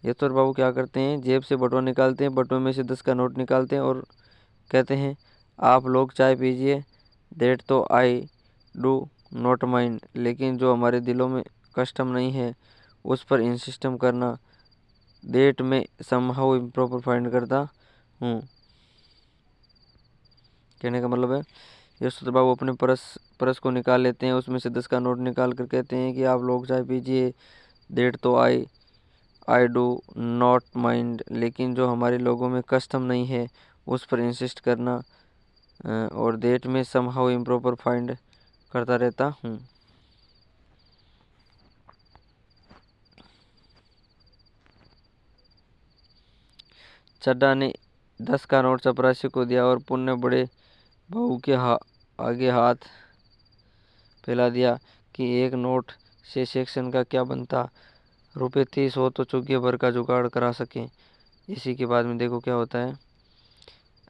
यशोधर बाबू क्या करते हैं, जेब से बटुआ निकालते हैं, बटुए में से 10 का नोट निकालते हैं और कहते हैं, आप लोग चाय पीजिए, दैट तो आई डू नॉट माइंड, लेकिन जो हमारे दिलों में कस्टम नहीं है उस पर इंसिस्टम करना, दैट में समहाउ इम्प्रॉपर फाइंड करता हूँ। कहने का मतलब है, यशोधर बाबू अपने परस को निकाल लेते हैं, उसमें से 10 का नोट निकाल कर कहते हैं कि आप लोग चाय पीजिए, दैट तो आई डू नॉट माइंड, लेकिन जो हमारे लोगों में कस्टम नहीं है उस पर इंसिस्ट करना, और दैट में समहाउ इम्प्रॉपर फाइंड करता रहता हूँ। चड्ढा ने 10 का नोट चपरासी को दिया और पुण्य बड़े बहू के आगे हाथ फैला दिया कि एक नोट से सेक्शन का क्या बनता, रुपये 30 हो तो चुग्गे भर का जुगाड़ करा सकें। इसी के बाद में देखो क्या होता है।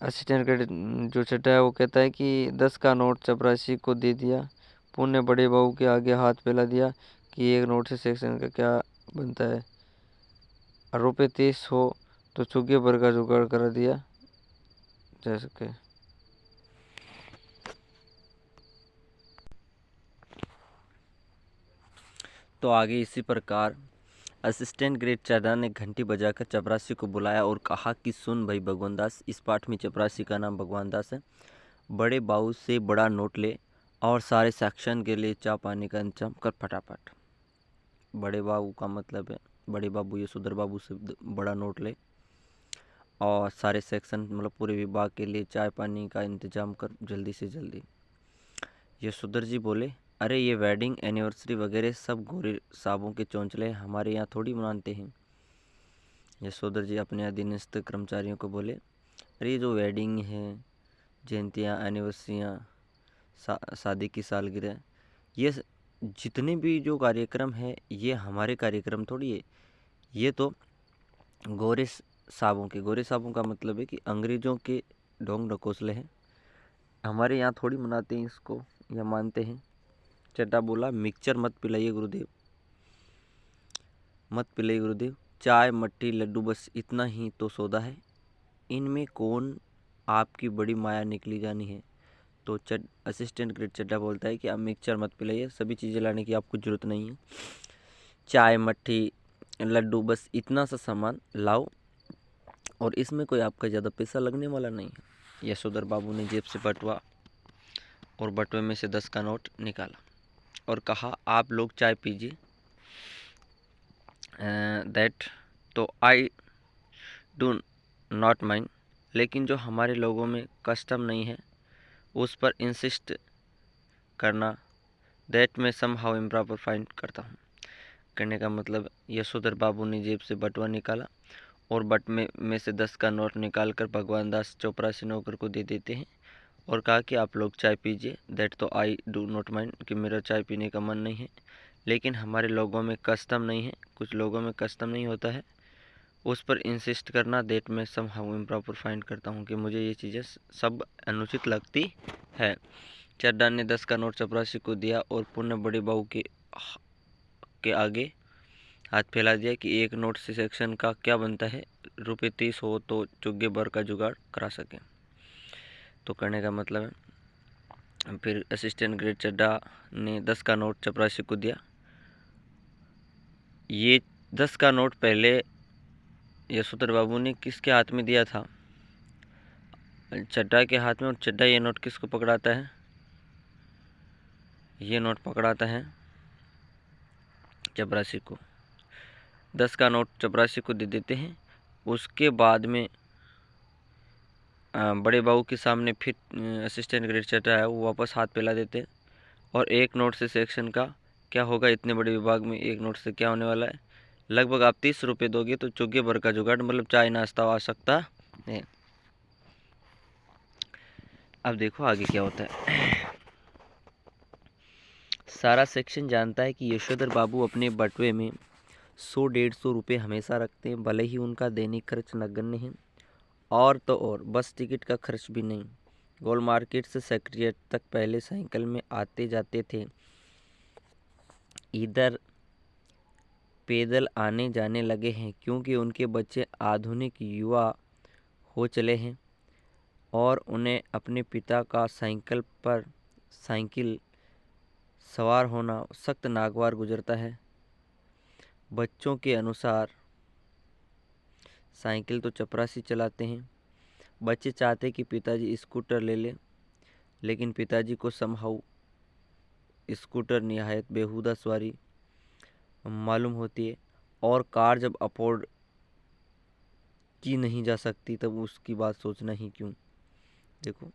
असिस्टेंट ग्रेड जो चड्ढा है वो कहता है कि 10 का नोट चपरासी को दे दिया, पुण्य बड़े बहू के आगे हाथ फैला दिया कि एक नोट से सेक्शन का क्या बनता है, और रुपये 30 हो तो चुग्गे भर का जुगाड़ करा दिया जा सके। तो आगे इसी प्रकार असिस्टेंट ग्रेड चड्ढा ने घंटी बजाकर चपरासी को बुलाया और कहा कि सुन भाई भगवान दास, इस पाठ में चपरासी का नाम भगवान दास है, बड़े बाबू से बड़ा नोट ले और सारे सेक्शन के लिए चाय पानी का इंतजाम कर फटाफट। बड़े बाबू का मतलब है बड़े बाबू यशोधर बाबू से बड़ा नोट ले और सारे सेक्शन मतलब पूरे विभाग के लिए चाय पानी का इंतजाम कर जल्दी से जल्दी। यशोधर जी बोले, अरे ये वेडिंग एनिवर्सरी वगैरह सब गोरे साबों के चौंचले हमारे यहाँ थोड़ी मनाते हैं। यशोधर जी अपने अधीनस्थ कर्मचारियों को बोले, अरे ये जो वेडिंग है, जयंतियाँ, एनिवर्सरियाँ, शादी की सालगिरह, ये जितने भी जो कार्यक्रम है ये हमारे कार्यक्रम थोड़ी है, ये तो गोरे साबों का मतलब है कि अंग्रेजों के ढोंग ढकोसले हैं। हमारे यहाँ थोड़ी मनाते हैं इसको या मानते हैं। चड्ढा बोला, मिक्सचर मत पिलाइए गुरुदेव, मत पिलाइए गुरुदेव, चाय मट्ठी लड्डू बस इतना ही तो सौदा है, इनमें कौन आपकी बड़ी माया निकली जानी है। तो असिस्टेंट ग्रेड चड्ढा बोलता है कि आप मिक्सचर मत पिलाइए, सभी चीज़ें लाने की आपको ज़रूरत नहीं है, चाय मट्ठी लड्डू बस इतना सा सामान लाओ और इसमें कोई आपका ज़्यादा पैसा लगने वाला नहीं है। यशोधर बाबू ने जेब से बटुआ और बटुए में से 10 का नोट निकाला और कहा, आप लोग चाय पीजिए, दैट तो आई डू नॉट माइंड, लेकिन जो हमारे लोगों में कस्टम नहीं है उस पर इंसिस्ट करना, दैट में सम हाउ इम्प्रॉपर फाइंड करता हूँ। कहने का मतलब यशोधर बाबू ने जेब से बटुआ निकाला और बटुए में से 10 का नोट निकाल कर भगवान दास चौपरासी नौकर को दे देते हैं और कहा कि आप लोग चाय पीजिए, दैट तो आई डू नॉट माइंड, कि मेरा चाय पीने का मन नहीं है, लेकिन हमारे लोगों में कस्टम नहीं है, कुछ लोगों में कस्टम नहीं होता है, उस पर इंसिस्ट करना, दैट में सम हाउ इम्प्रॉपर फाइंड करता हूँ, कि मुझे ये चीज़ें सब अनुचित लगती है। चड्ढा ने 10 का नोट चपरासी को दिया और पुनः बड़े बाबू के आगे हाथ फैला दिया कि एक नोट से सेक्शन का क्या बनता है, ₹30 हो तो चुग्गे भर का जुगाड़ करा सके। तो करने का मतलब है, फिर असिस्टेंट ग्रेड चड्ढा ने 10 का नोट चपरासी को दिया। ये 10 का नोट पहले यशोधर बाबू ने किसके हाथ में दिया था? चड्ढा के हाथ में, और चड्ढा ये नोट किसको पकड़ाता है? ये नोट पकड़ाता है चपरासी को। 10 का नोट चपरासी को दे देते हैं। उसके बाद में बड़े बाबू के सामने फिर असिस्टेंट ग्रेड चड्ढा है वो वापस हाथ फैला देते हैं और एक नोट से सेक्शन का क्या होगा, इतने बड़े विभाग में एक नोट से क्या होने वाला है, लगभग आप 30 रुपये दोगे तो चुग्गे भर का जुगाड़, मतलब चाय नाश्ता आ सकता है। अब देखो आगे क्या होता है। सारा सेक्शन जानता है कि यशोधर बाबू अपने बटुए में 100-150 रुपये हमेशा रखते हैं, भले ही उनका दैनिक खर्च नगण्य है, और तो और बस टिकट का खर्च भी नहीं। गोल मार्केट से सेक्रेटरिएट तक पहले साइकिल में आते जाते थे, इधर पैदल आने जाने लगे हैं क्योंकि उनके बच्चे आधुनिक युवा हो चले हैं और उन्हें अपने पिता का साइकिल सवार होना सख्त नागवार गुजरता है। बच्चों के अनुसार साइकिल तो चपरासी चलाते हैं। बच्चे चाहते कि पिताजी स्कूटर ले लें, लेकिन पिताजी को समहाउ स्कूटर निहायत बेहुदा सवारी मालूम होती है और कार जब अफोर्ड की नहीं जा सकती तब उसकी बात सोचना ही क्यों। देखो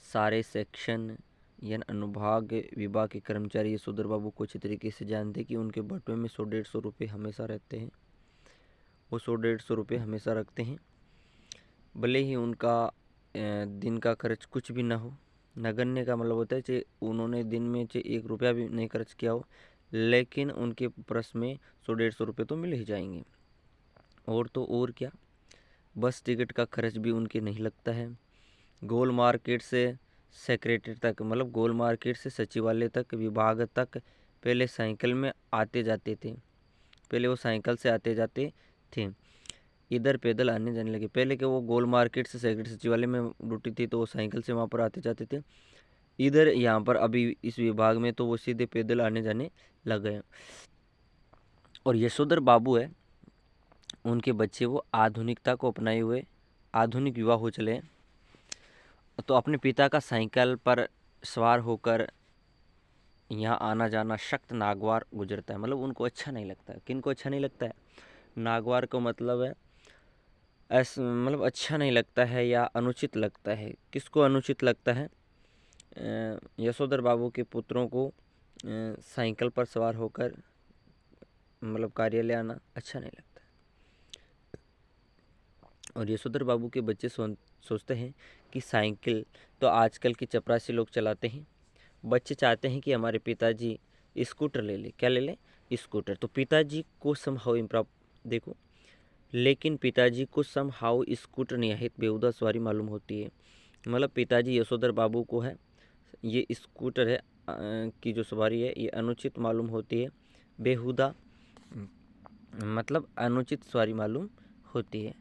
सारे सेक्शन या अनुभाग विभाग के कर्मचारी यशोधर बाबू को अच्छी तरीके से जानते कि उनके बटुए में 100-150 रुपये हमेशा रहते हैं। वो 100-150 रुपये हमेशा रखते हैं, भले ही उनका दिन का खर्च कुछ भी ना हो। नगण्य का मतलब होता है चाहे उन्होंने दिन में चाहे 1 रुपया भी नहीं खर्च किया हो, लेकिन उनके पर्स में 100-150 रुपये तो मिल ही जाएंगे। और तो और क्या, बस टिकट का खर्च भी उनके नहीं लगता है। गोल मार्केट से सेक्रेटरी तक, मतलब गोल मार्केट से सचिवालय तक, विभाग तक पहले साइकिल में आते जाते थे। पहले वो साइकिल से आते जाते थे, इधर पैदल आने जाने लगे। पहले के वो गोल मार्केट से सेक्रेटरी सचिवालय में ड्यूटी थी तो वो साइकिल से वहाँ पर आते जाते थे। इधर यहाँ पर अभी इस विभाग में तो वो सीधे पैदल आने जाने लग गए। और यशोधर बाबू है, उनके बच्चे वो आधुनिकता को अपनाए हुए आधुनिक युवा हो चले हैं, तो अपने पिता का साइकिल पर सवार होकर यहाँ आना जाना सख्त नागवार गुजरता है। मतलब उनको अच्छा नहीं लगता है। किन को अच्छा नहीं लगता है? नागवार को मतलब है ऐसा, मतलब अच्छा नहीं लगता है या अनुचित लगता है। किसको अनुचित लगता है? यशोधर बाबू के पुत्रों को साइकिल पर सवार होकर मतलब कार्यालय आना अच्छा नहीं लगता है। और यशोधर बाबू के बच्चे सोचते हैं कि साइकिल तो आजकल के चपरासी लोग चलाते हैं, बच्चे चाहते हैं कि हमारे पिताजी स्कूटर ले ले। क्या ले लें? स्कूटर। तो पिताजी को समहाउ इम्प्रॉपर देखो, लेकिन पिताजी को समहाउ स्कूटर निहित बेहुदा सवारी मालूम होती है। मतलब पिताजी यशोधर बाबू को है ये स्कूटर है की जो सवारी है ये अनुचित मालूम होती है, बेहुदा मतलब अनुचित सवारी मालूम होती है।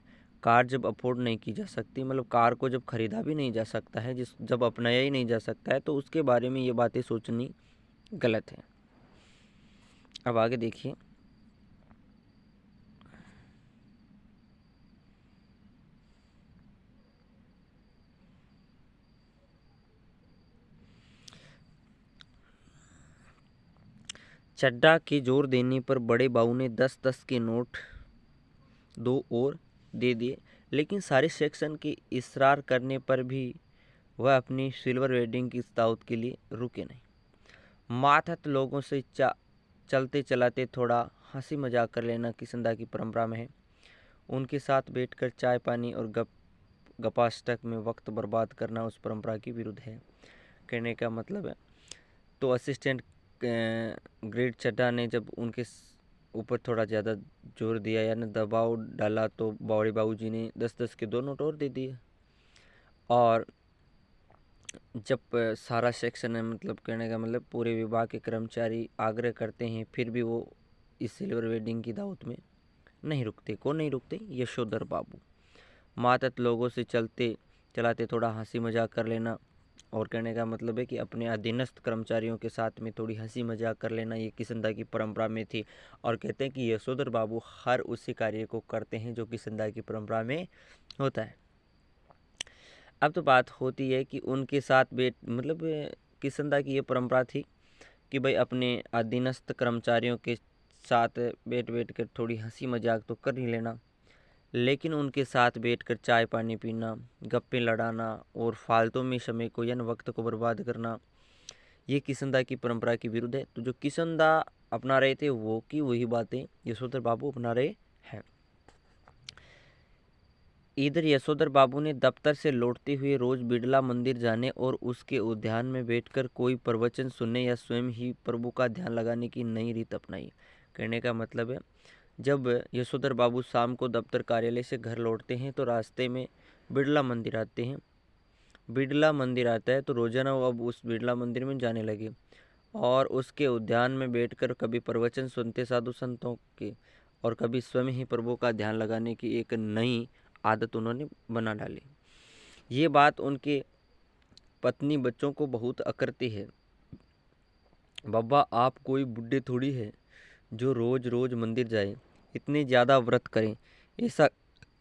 कार जब अफोर्ड नहीं की जा सकती, मतलब कार को जब खरीदा भी नहीं जा सकता है, जब अपनाया ही नहीं जा सकता है, तो उसके बारे में ये बातें सोचनी गलत है। अब आगे देखिए, चड्डा के जोर देने पर बड़े बाबू ने 10-10 के नोट दो और दे दिए, लेकिन सारे सेक्शन के इसरार करने पर भी वह अपनी सिल्वर वेडिंग की दावत के लिए रुके नहीं। मातहत लोगों से चलते चलाते थोड़ा हंसी मजाक कर लेना किसनदा की परंपरा में है। उनके साथ बैठकर चाय पानी और गपाष्टक में वक्त बर्बाद करना उस परंपरा के विरुद्ध है। कहने का मतलब है, तो असिस्टेंट ग्रेड चड्ढा ने जब उनके ऊपर थोड़ा ज़्यादा जोर दिया या दबाव डाला तो बड़े बाबू जी ने 10-10 के 2 नोट और दे दिए। और जब सारा सेक्शन है, मतलब कहने का मतलब पूरे विभाग के कर्मचारी आग्रह करते हैं, फिर भी वो इस सिल्वर वेडिंग की दावत में नहीं रुकते। कौन नहीं रुकते? यशोधर बाबू। मातहत लोगों से चलते चलाते थोड़ा हंसी मजाक कर लेना, और कहने का मतलब है कि अपने अधीनस्थ कर्मचारियों के साथ में थोड़ी हंसी मजाक कर लेना ये किसनदा की परंपरा में थी। और कहते हैं कि यशोधर बाबू हर उसी कार्य को करते हैं जो किसनदा की परंपरा में होता है। अब तो बात होती है कि उनके साथ मतलब किसनदा की ये परंपरा थी कि भाई अपने अधीनस्थ कर्मचारियों के साथ बैठ कर थोड़ी हंसी मजाक तो कर ही लेना, लेकिन उनके साथ बैठकर चाय पानी पीना, गप्पे लड़ाना और फालतू में समय को यानी वक्त को बर्बाद करना ये किसनदा की परंपरा के विरुद्ध है। तो जो किसनदा अपना रहे थे वो की वही बातें यशोधर बाबू अपना रहे हैं। इधर यशोधर बाबू ने दफ्तर से लौटते हुए रोज बिड़ला मंदिर जाने और उसके उद्यान में बैठकर कोई प्रवचन सुनने या स्वयं ही प्रभु का ध्यान लगाने की नई रीत अपनाई। कहने का मतलब है, जब यशोधर बाबू शाम को दफ्तर कार्यालय से घर लौटते हैं तो रास्ते में बिड़ला मंदिर आते हैं। बिड़ला मंदिर आता है तो रोजाना वो अब उस बिड़ला मंदिर में जाने लगे और उसके उद्यान में बैठकर कभी प्रवचन सुनते साधु संतों के और कभी स्वयं ही प्रभु का ध्यान लगाने की एक नई आदत उन्होंने बना डाली। ये बात उनके पत्नी बच्चों को बहुत अकरती है। बाबा आप कोई बुढ़े थोड़ी है जो रोज रोज मंदिर जाए, इतने ज़्यादा व्रत करें, ऐसा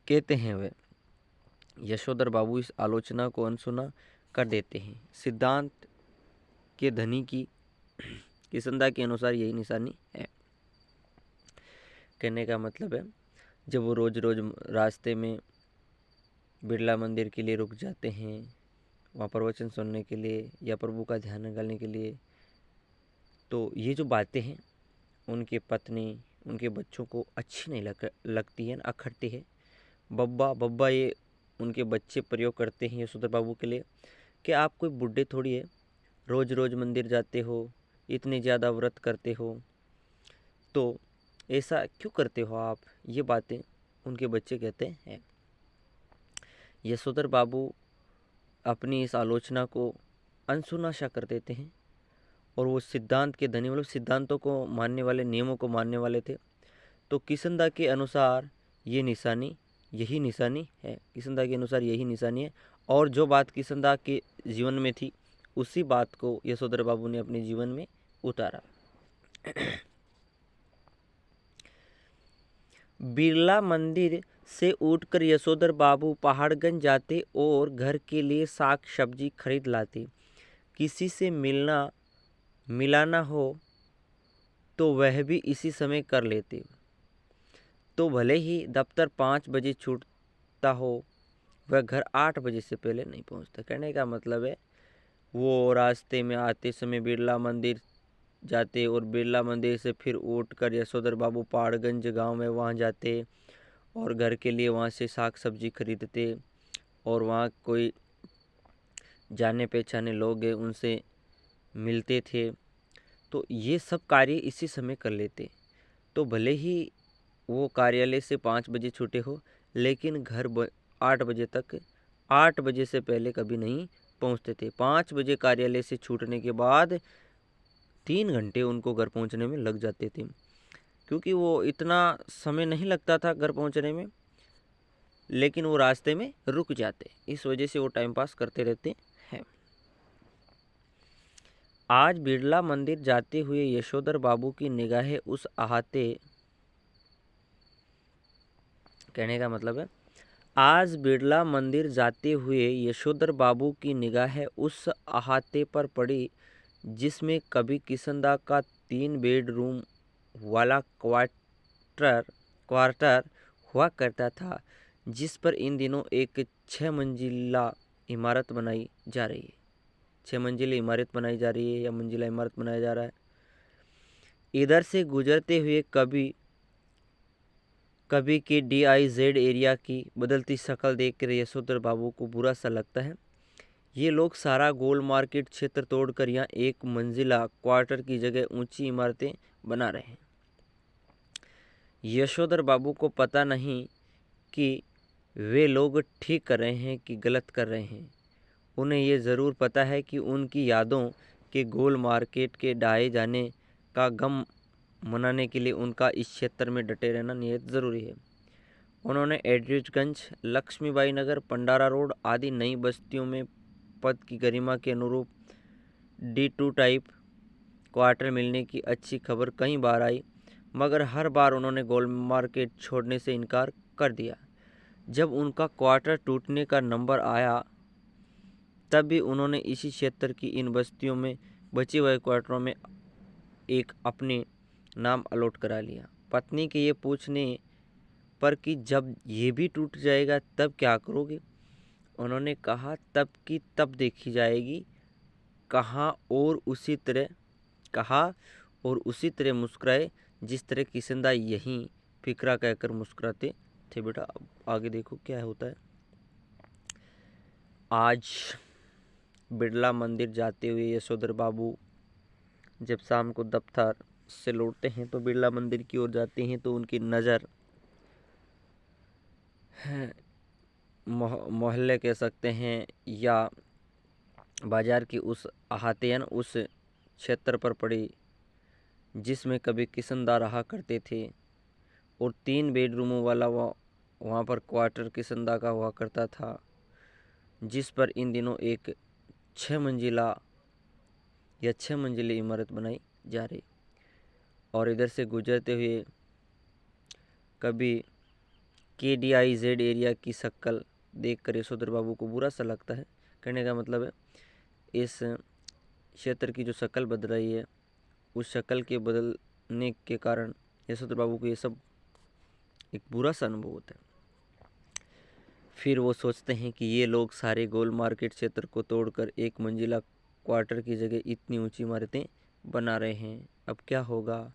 कहते हैं वे। यशोधर बाबू इस आलोचना को अनसुना कर देते हैं। सिद्धांत के धनी की किसनदा के अनुसार यही निशानी है। कहने का मतलब है, जब वो रोज रोज रास्ते में बिरला मंदिर के लिए रुक जाते हैं, वहाँ प्रवचन सुनने के लिए या प्रभु का ध्यान लगाने के लिए, तो ये जो बातें हैं उनके पत्नी उनके बच्चों को अच्छी नहीं लगती है, अखरती है। बब्बा बब्बा ये उनके बच्चे प्रयोग करते हैं यशोधर बाबू के लिए कि आप कोई बुढ़े थोड़ी है, रोज़ रोज़ मंदिर जाते हो, इतने ज़्यादा व्रत करते हो, तो ऐसा क्यों करते हो आप? ये बातें उनके बच्चे कहते हैं। यशोधर बाबू अपनी इस आलोचना को अनसुना सा कर देते हैं और वो सिद्धांत के धनी, मतलब सिद्धांतों को मानने वाले, नियमों को मानने वाले थे। तो किसनदा के अनुसार ये निशानी यही निशानी है। किसनदा के अनुसार यही निशानी है और जो बात किसनदा के जीवन में थी उसी बात को यशोधर बाबू ने अपने जीवन में उतारा। बिरला मंदिर से उठकर यशोधर बाबू पहाड़गंज जाते और घर के लिए साग सब्जी खरीद लाते। किसी से मिलाना हो तो वह भी इसी समय कर लेते। तो भले ही दफ्तर 5 बजे छूटता हो, वह घर 8 बजे से पहले नहीं पहुंचता। कहने का मतलब है, वो रास्ते में आते समय बिरला मंदिर जाते और बिरला मंदिर से फिर उठकर यशोधर बाबू पहाड़गंज गांव में वहाँ जाते और घर के लिए वहाँ से साग सब्जी खरीदते और वहाँ कोई जाने पहचाने लोग हैं उनसे मिलते थे, तो ये सब कार्य इसी समय कर लेते। तो भले ही वो कार्यालय से 5 बजे छूटे हो, लेकिन घर 8 बजे तक, 8 बजे से पहले कभी नहीं पहुंचते थे। 5 बजे कार्यालय से छूटने के बाद 3 घंटे उनको घर पहुंचने में लग जाते थे, क्योंकि वो इतना समय नहीं लगता था घर पहुंचने में, लेकिन वो रास्ते में रुक जाते, इस वजह से वो टाइम पास करते रहते हैं। आज बिरला मंदिर जाते हुए यशोधर बाबू की निगाहें उस अहाते, कहने का मतलब है आज बिरला मंदिर जाते हुए यशोधर बाबू की निगाहें उस अहाते पर पड़ी जिसमें कभी किशनदा का 3 बेडरूम वाला क्वार्टर हुआ करता था, जिस पर इन दिनों एक 6 मंजिला इमारत बनाई जा रही है। 6 मंजिली इमारत बनाई जा रही है या मंजिला इमारत बनाया जा रहा है। इधर से गुजरते हुए कभी के DIZ एरिया की बदलती शक्ल देखकर यशोधर बाबू को बुरा सा लगता है। ये लोग सारा गोल मार्केट क्षेत्र तोड़कर यहाँ एक मंजिला क्वार्टर की जगह ऊंची इमारतें बना रहे हैं। यशोधर बाबू को पता नहीं कि वे लोग ठीक कर रहे हैं कि गलत कर रहे हैं। उन्हें ये ज़रूर पता है कि उनकी यादों के गोल मार्केट के ढाए जाने का गम मनाने के लिए उनका इस क्षेत्र में डटे रहना नियत ज़रूरी है। उन्होंने एड्रिजगंज, लक्ष्मीबाई नगर, पंडारा रोड आदि नई बस्तियों में पद की गरिमा के अनुरूप D2 टाइप क्वार्टर मिलने की अच्छी खबर कई बार आई, मगर हर बार उन्होंने गोल मार्केट छोड़ने से इनकार कर दिया। जब उनका क्वार्टर टूटने का नंबर आया, तब भी उन्होंने इसी क्षेत्र की इन बस्तियों में बचे हुए क्वार्टरों में एक अपने नाम अलॉट करा लिया। पत्नी के ये पूछने पर कि जब ये भी टूट जाएगा तब क्या करोगे, उन्होंने कहा तब की तब देखी जाएगी। कहा और उसी तरह मुस्कुराए जिस तरह किशनदा यहीं फिक्रा कहकर मुस्कुराते थे। बेटा अब आगे देखो क्या होता है। आज बिरला मंदिर जाते हुए यशोधर बाबू जब शाम को दफ्तर से लौटते हैं तो बिरला मंदिर की ओर जाते हैं, तो उनकी नज़र मोहल्ले कह सकते हैं या बाजार की उस अहाते उस क्षेत्र पर पड़ी जिसमें कभी किशनदा रहा करते थे, और 3 बेडरूमों वाला वहाँ पर क्वार्टर किशनदा का हुआ करता था, जिस पर इन दिनों एक 6 मंजिली इमारत बनाई जा रही। और इधर से गुजरते हुए कभी KDIZ एरिया की शक्ल देखकर यशोधर बाबू को बुरा सा लगता है। कहने का मतलब है इस क्षेत्र की जो शक्ल बदल रही है, उस शक्ल के बदलने के कारण यशोधर बाबू को ये सब एक बुरा सा अनुभव होता है। फिर वो सोचते हैं कि ये लोग सारे गोल मार्केट क्षेत्र को तोड़कर एक मंजिला क्वार्टर की जगह इतनी ऊंची इमारतें बना रहे हैं। अब क्या होगा।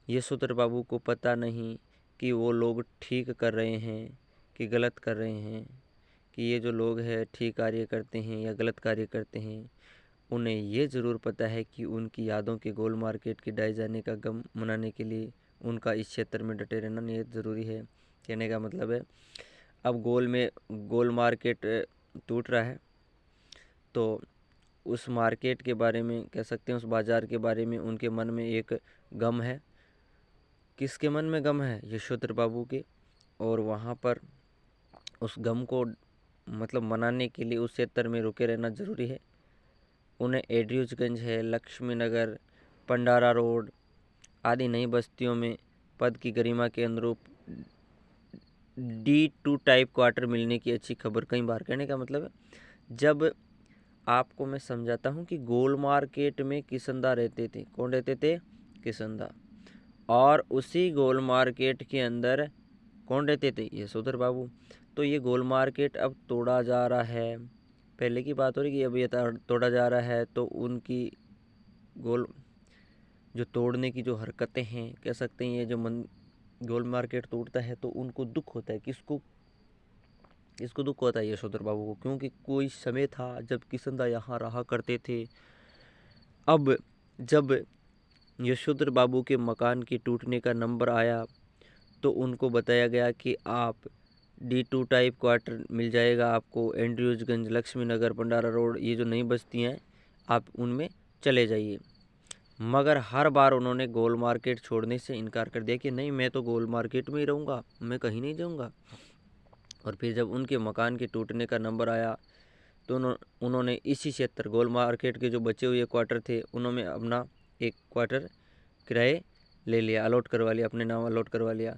यशोधर बाबू को पता नहीं कि वो लोग ठीक कर रहे हैं कि गलत कर रहे हैं, कि ये जो लोग हैं ठीक कार्य करते हैं या गलत कार्य करते हैं। उन्हें ये ज़रूर पता है कि उनकी यादों के गोल मार्केट के ढाए जाने का गम मनाने के लिए उनका इस क्षेत्र में डटे रहना नियत ज़रूरी है। कहने का मतलब है अब गोल मार्केट टूट रहा है, तो उस मार्केट के बारे में कह सकते हैं, उस बाज़ार के बारे में उनके मन में एक गम है। किसके मन में गम है? यशोधर बाबू के। और वहाँ पर उस गम को मतलब मनाने के लिए उस क्षेत्र में रुके रहना ज़रूरी है। उन्हें एड्रिजगंज है, लक्ष्मी नगर, पंडारा रोड आदि नई बस्तियों में पद की गरिमा के अनुरूप D2 टाइप क्वार्टर मिलने की अच्छी खबर कई बार। कहने का मतलब है जब आपको मैं समझाता हूँ कि गोल मार्केट में किशनदा रहते थे। कौन रहते थे? किशनदा। और उसी गोल मार्केट के अंदर कौन रहते थे? यशोधर बाबू। तो ये गोल मार्केट अब तोड़ा जा रहा है। पहले की बात हो रही कि अब ये तोड़ा जा रहा है, तो उनकी जो तोड़ने की जो हरकतें हैं, कह सकते हैं ये जो गोल मार्केट तोड़ता है तो उनको दुख होता है। किसको दुख होता है? यशोधर बाबू को, क्योंकि कोई समय था जब किशनदा यहाँ रहा करते थे। अब जब यशोधर बाबू के मकान के टूटने का नंबर आया तो उनको बताया गया कि आप D2 टाइप क्वार्टर मिल जाएगा आपको, एंड्रयूजगंज, लक्ष्मी नगर, भंडारा रोड, ये जो नई बस्ती हैं आप उनमें चले जाइए। मगर हर बार उन्होंने गोल मार्केट छोड़ने से इनकार कर दिया कि नहीं, मैं तो गोल मार्केट में ही रहूँगा, मैं कहीं नहीं जाऊँगा। और फिर जब उनके मकान के टूटने का नंबर आया तो उन्होंने इसी क्षेत्र गोल मार्केट के जो बचे हुए क्वार्टर थे उन्होंने अपना एक क्वार्टर किराए ले लिया, अलॉट करवा लिया, अपने नाम अलॉट करवा लिया।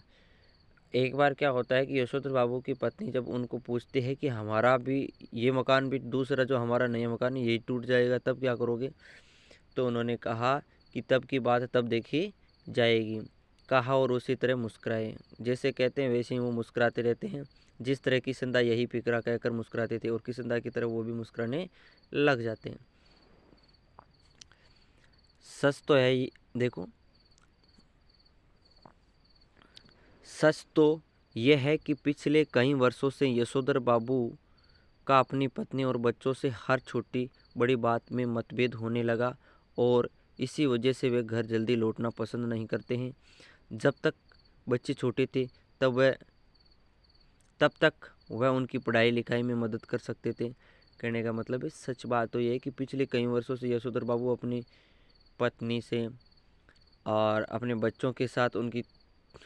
एक बार क्या होता है कि यशोधर बाबू की पत्नी जब उनको पूछते हैं कि हमारा भी ये मकान भी, दूसरा जो हमारा नया मकान है यही टूट जाएगा, तब क्या करोगे? तो उन्होंने कहा कि तब की बात तब देखी जाएगी, कहा और उसी तरह मुस्कुराए। जैसे कहते हैं वैसे ही वो मुस्कुराते रहते हैं। जिस तरह किशनदा यही फिक्रा कहकर मुस्कुराते थे और किशनदा की तरह वो भी मुस्कुराने लग जाते हैं। सच तो है, देखो सच तो यह है कि पिछले कई वर्षों से यशोधर बाबू का अपनी पत्नी और बच्चों से हर छोटी बड़ी बात में मतभेद होने लगा और इसी वजह से वे घर जल्दी लौटना पसंद नहीं करते हैं। जब तक बच्चे छोटे थे तब तक वह उनकी पढ़ाई लिखाई में मदद कर सकते थे। कहने का मतलब है सच बात तो यह है कि पिछले कई वर्षों से यशोधर बाबू अपनी पत्नी से और अपने बच्चों के साथ उनकी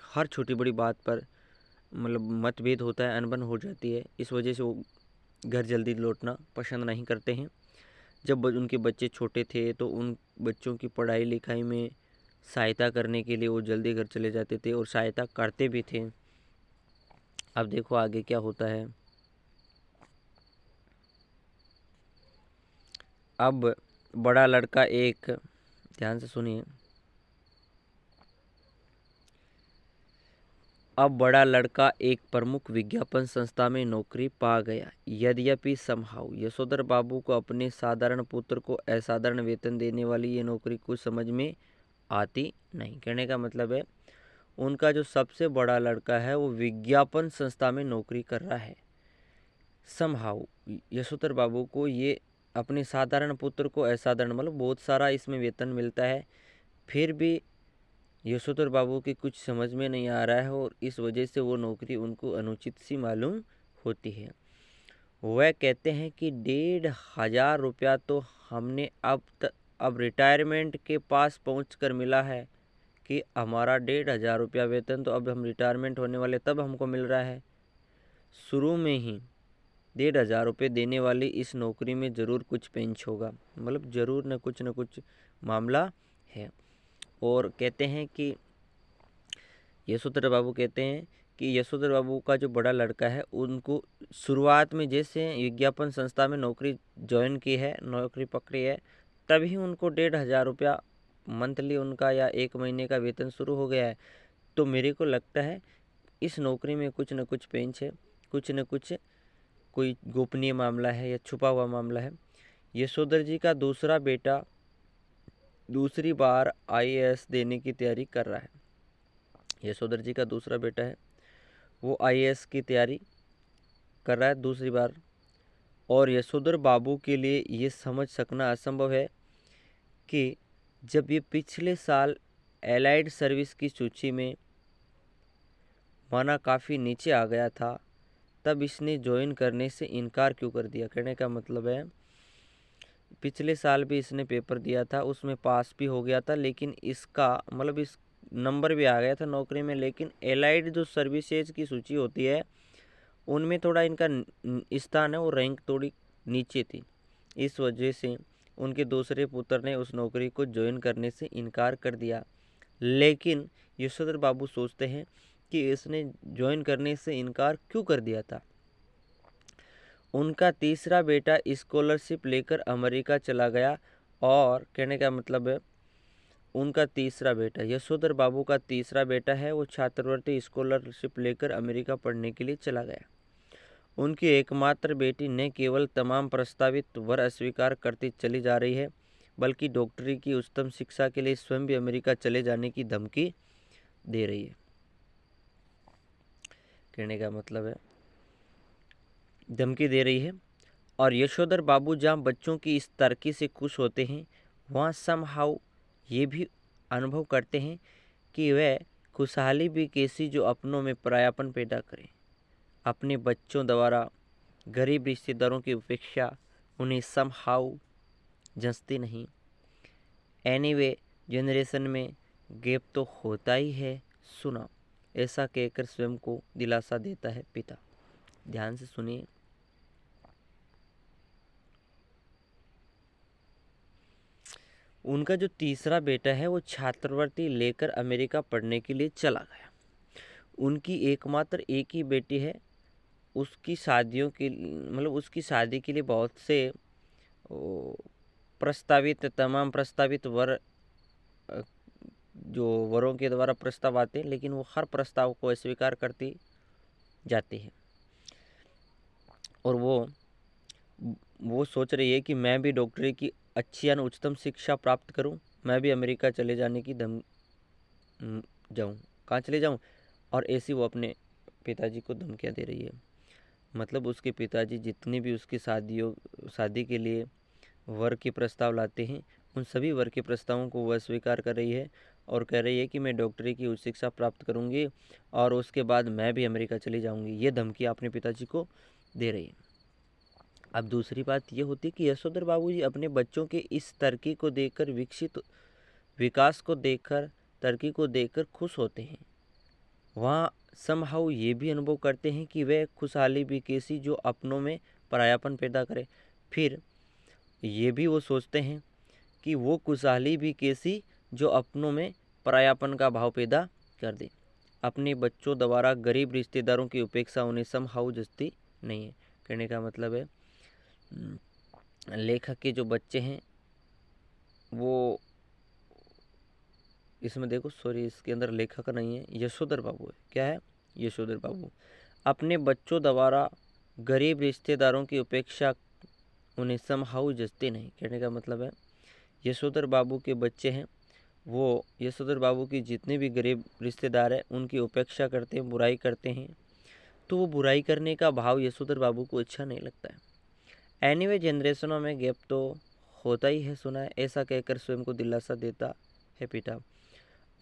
हर छोटी बड़ी बात पर मतलब मतभेद होता है, अनबन हो जाती है। इस वजह से वो घर जल्दी लौटना पसंद नहीं करते हैं। जब उनके बच्चे छोटे थे तो उन बच्चों की पढ़ाई लिखाई में सहायता करने के लिए वो जल्दी घर चले जाते थे और सहायता करते भी थे। अब देखो आगे क्या होता है। अब बड़ा लड़का एक, ध्यान से सुनिए, अब बड़ा लड़का एक प्रमुख विज्ञापन संस्था में नौकरी पा गया। यद्यपि समहाउ यशोधर बाबू को अपने साधारण पुत्र को असाधारण वेतन देने वाली ये नौकरी कुछ समझ में आती नहीं। कहने का मतलब है उनका जो सबसे बड़ा लड़का है वो विज्ञापन संस्था में नौकरी कर रहा है। समहाउ यशोधर बाबू को ये अपने साधारण पुत्र को असाधारण मतलब बहुत सारा इसमें वेतन मिलता है, फिर भी यशोधर बाबू की कुछ समझ में नहीं आ रहा है और इस वजह से वो नौकरी उनको अनुचित सी मालूम होती है। वह कहते हैं कि 1,500 रुपया तो हमने अब रिटायरमेंट के पास पहुंचकर मिला है कि हमारा 1,500 रुपया वेतन तो अब हम रिटायरमेंट होने वाले तब हमको मिल रहा है। शुरू में ही 1,500 रुपये देने वाली इस नौकरी में ज़रूर कुछ पेंच होगा, मतलब ज़रूर न कुछ मामला है। और कहते हैं कि यशोधर बाबू कहते हैं कि यशोधर बाबू का जो बड़ा लड़का है उनको शुरुआत में जैसे विज्ञापन संस्था में नौकरी ज्वाइन की है, नौकरी पकड़ी है, तभी उनको 1,500 रुपया मंथली उनका या एक महीने का वेतन शुरू हो गया है। तो मेरे को लगता है इस नौकरी में कुछ न कुछ पेंच है, कुछ न कुछ कोई गोपनीय मामला है या छुपा हुआ मामला है। यशोधर जी का दूसरा बेटा दूसरी बार IAS देने की तैयारी कर रहा है। यशोधर जी का दूसरा बेटा है वो IAS की तैयारी कर रहा है दूसरी बार। और यशोधर बाबू के लिए ये समझ सकना असंभव है कि जब ये पिछले साल एलाइड सर्विस की सूची में माना काफ़ी नीचे आ गया था तब इसने ज्वाइन करने से इनकार क्यों कर दिया। कहने का मतलब है पिछले साल भी इसने पेपर दिया था, उसमें पास भी हो गया था, लेकिन इसका मतलब इस नंबर भी आ गया था नौकरी में, लेकिन एलाइड जो सर्विसेज की सूची होती है उनमें थोड़ा इनका स्थान है वो रैंक थोड़ी नीचे थी। इस वजह से उनके दूसरे पुत्र ने उस नौकरी को ज्वाइन करने से इनकार कर दिया। लेकिन यशोधर बाबू सोचते हैं कि इसने ज्वाइन करने से इनकार क्यों कर दिया था। उनका तीसरा बेटा स्कॉलरशिप लेकर अमेरिका चला गया और कहने का मतलब है उनका तीसरा बेटा यशोधर बाबू का तीसरा बेटा है वो छात्रवृत्ति स्कॉलरशिप लेकर अमेरिका पढ़ने के लिए चला गया। उनकी एकमात्र बेटी ने केवल तमाम प्रस्तावित वर अस्वीकार करती चली जा रही है, बल्कि डॉक्टरी की उच्चतम शिक्षा के लिए स्वयं भी अमेरिका चले जाने की धमकी दे रही है। कहने का मतलब है धमकी दे रही है। और यशोधर बाबू जहाँ बच्चों की इस तरक्की से खुश होते हैं वहाँ समहाउ ये भी अनुभव करते हैं कि वह खुशहाली भी कैसी जो अपनों में परायापन पैदा करे। अपने बच्चों द्वारा गरीब रिश्तेदारों की उपेक्षा उन्हें समहाउ जंचती नहीं। एनीवे जनरेशन में गैप तो होता ही है, सुना, ऐसा कहकर स्वयं को दिलासा देता है पिता। ध्यान से सुनिए। उनका जो तीसरा बेटा है वो छात्रवृत्ति लेकर अमेरिका पढ़ने के लिए चला गया। उनकी एकमात्र एक ही बेटी है। उसकी शादियों के उसकी शादी के लिए बहुत से तमाम प्रस्तावित वर जो वरों के द्वारा प्रस्ताव आते हैं, लेकिन वो हर प्रस्ताव को अस्वीकार करती जाती है। और वो सोच रही है कि मैं भी डॉक्टरी की अच्छी या उच्चतम शिक्षा प्राप्त करूं, मैं भी अमेरिका चले जाने की जाऊं। कहाँ चले जाऊं? और ऐसी वो अपने पिताजी को धमकियां दे रही है। मतलब उसके पिताजी जितनी भी उसकी शादी के लिए वर के प्रस्ताव लाते हैं, उन सभी वर के प्रस्तावों को वह स्वीकार कर रही है और कह रही है कि मैं डॉक्टरी की उच्च शिक्षा प्राप्त करूंगी और उसके बाद मैं भी अमेरिका चली जाऊंगी। ये धमकी अपने पिताजी को दे रही है। अब दूसरी बात ये होती है कि यशोधर बाबूजी अपने बच्चों के इस तरक्की को देखकर विकास को देखकर तरक्की को देखकर खुश होते हैं। वहाँ समहाउ ये भी अनुभव करते हैं कि वह खुशहाली भी कैसी जो अपनों में परायापन पैदा करे। फिर ये भी वो सोचते हैं कि वो खुशहाली भी कैसी जो अपनों में परायापन का भाव पैदा कर दे। अपने बच्चों द्वारा गरीब रिश्तेदारों की उपेक्षा उन्हें समहाउ जचती नहीं है। कहने का मतलब है लेखक के जो बच्चे हैं वो, इसमें देखो सॉरी इसके अंदर लेखक नहीं है, यशोधर बाबू है। क्या है? यशोधर बाबू अपने बच्चों द्वारा गरीब रिश्तेदारों की उपेक्षा उन्हें समहाउ जचती नहीं। कहने का मतलब है यशोधर बाबू के बच्चे हैं, वो यशोधर बाबू की जितने भी गरीब रिश्तेदार हैं उनकी उपेक्षा करते हैं, बुराई करते हैं। तो वो बुराई करने का भाव यशोधर बाबू को अच्छा नहीं लगता है। एनीवे जनरेशनों में गैप तो होता ही है, सुना है, ऐसा कहकर स्वयं को दिलासा देता है पिता।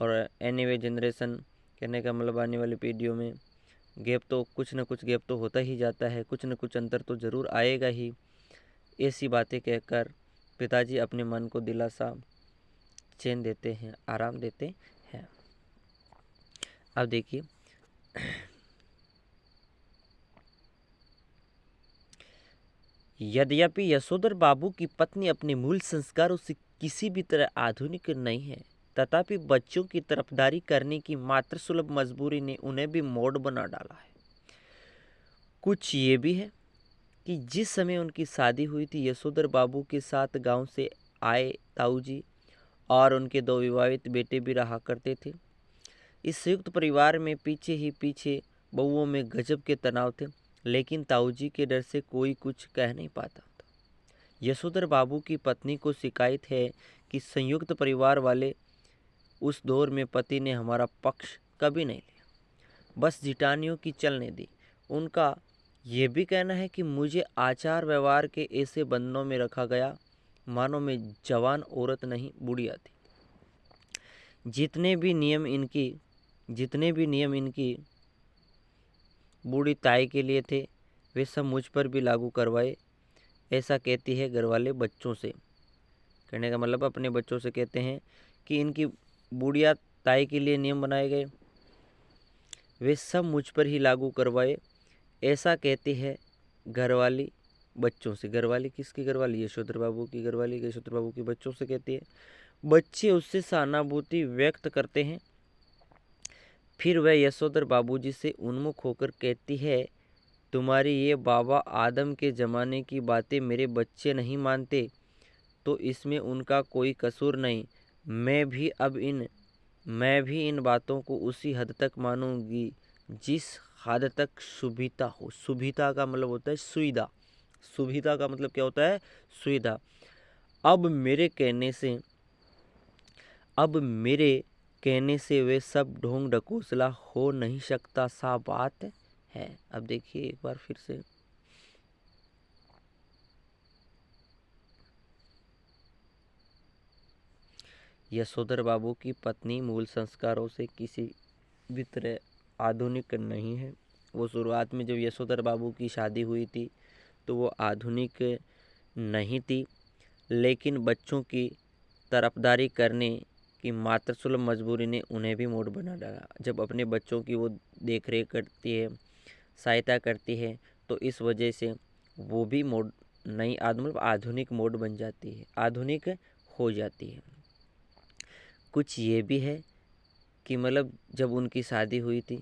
और एनीवे जनरेशन कहने का मतलब आने वाली पीढ़ियों में गैप तो कुछ न कुछ गैप तो होता ही जाता है, कुछ न कुछ अंतर तो ज़रूर आएगा ही। ऐसी बातें कहकर पिताजी अपने मन को दिलासा, चैन देते हैं, आराम देते हैं। अब देखिए यद्यपि यशोधर बाबू की पत्नी अपने मूल संस्कारों से किसी भी तरह आधुनिक नहीं है, तथापि बच्चों की तरफदारी करने की मात्र सुलभ मजबूरी ने उन्हें भी मोड़ बना डाला है। कुछ ये भी है कि जिस समय उनकी शादी हुई थी, यशोधर बाबू के साथ गांव से आए ताऊजी और उनके 2 विवाहित बेटे भी रहा करते थे। इस संयुक्त परिवार में पीछे ही पीछे बहुओं में गजब के तनाव थे, लेकिन ताऊजी के डर से कोई कुछ कह नहीं पाता था। यशोधर बाबू की पत्नी को शिकायत है कि संयुक्त परिवार वाले उस दौर में पति ने हमारा पक्ष कभी नहीं लिया, बस जिटानियों की चलने दी। उनका ये भी कहना है कि मुझे आचार व्यवहार के ऐसे बंधनों में रखा गया मानो मैं जवान औरत नहीं बुढ़िया थी। जितने भी नियम इनकी बूढ़ी ताई के लिए थे वे सब मुझ पर भी लागू करवाए, ऐसा कहती है घरवाले बच्चों से। कहने का मतलब अपने बच्चों से कहते हैं कि इनकी बूढ़िया ताई के लिए नियम बनाए गए वे सब मुझ पर ही लागू करवाए, ऐसा कहती है घरवाली बच्चों से। घरवाली किसकी घरवाली? यशोधर बाबू की घरवाली यशोधर बाबू के बच्चों से कहती है। बच्चे उससे सहानुभूति व्यक्त करते हैं। फिर वह यशोधर बाबूजी से उन्मुख होकर कहती है, तुम्हारी ये बाबा आदम के ज़माने की बातें मेरे बच्चे नहीं मानते तो इसमें उनका कोई कसूर नहीं। मैं भी इन बातों को उसी हद तक मानूंगी जिस हद तक सुविधा हो। सुविधा का मतलब होता है सुविधा। सुविधा का मतलब क्या होता है? सुविधा। अब मेरे कहने से वे सब ढोंग ढकोसला हो नहीं सकता, सा बात है। अब देखिए एक बार फिर से, यशोधर बाबू की पत्नी मूल संस्कारों से किसी भी तरह आधुनिक नहीं है। वो शुरुआत में जब यशोधर बाबू की शादी हुई थी तो वो आधुनिक नहीं थी, लेकिन बच्चों की तरफदारी करने की मातृसुलभ मजबूरी ने उन्हें भी मोड़ बना डाला। जब अपने बच्चों की वो देख रेख करती है, सहायता करती है, तो इस वजह से वो भी मोड नई मतलब आधुनिक मोड बन जाती है, आधुनिक हो जाती है। कुछ ये भी है कि मतलब जब उनकी शादी हुई थी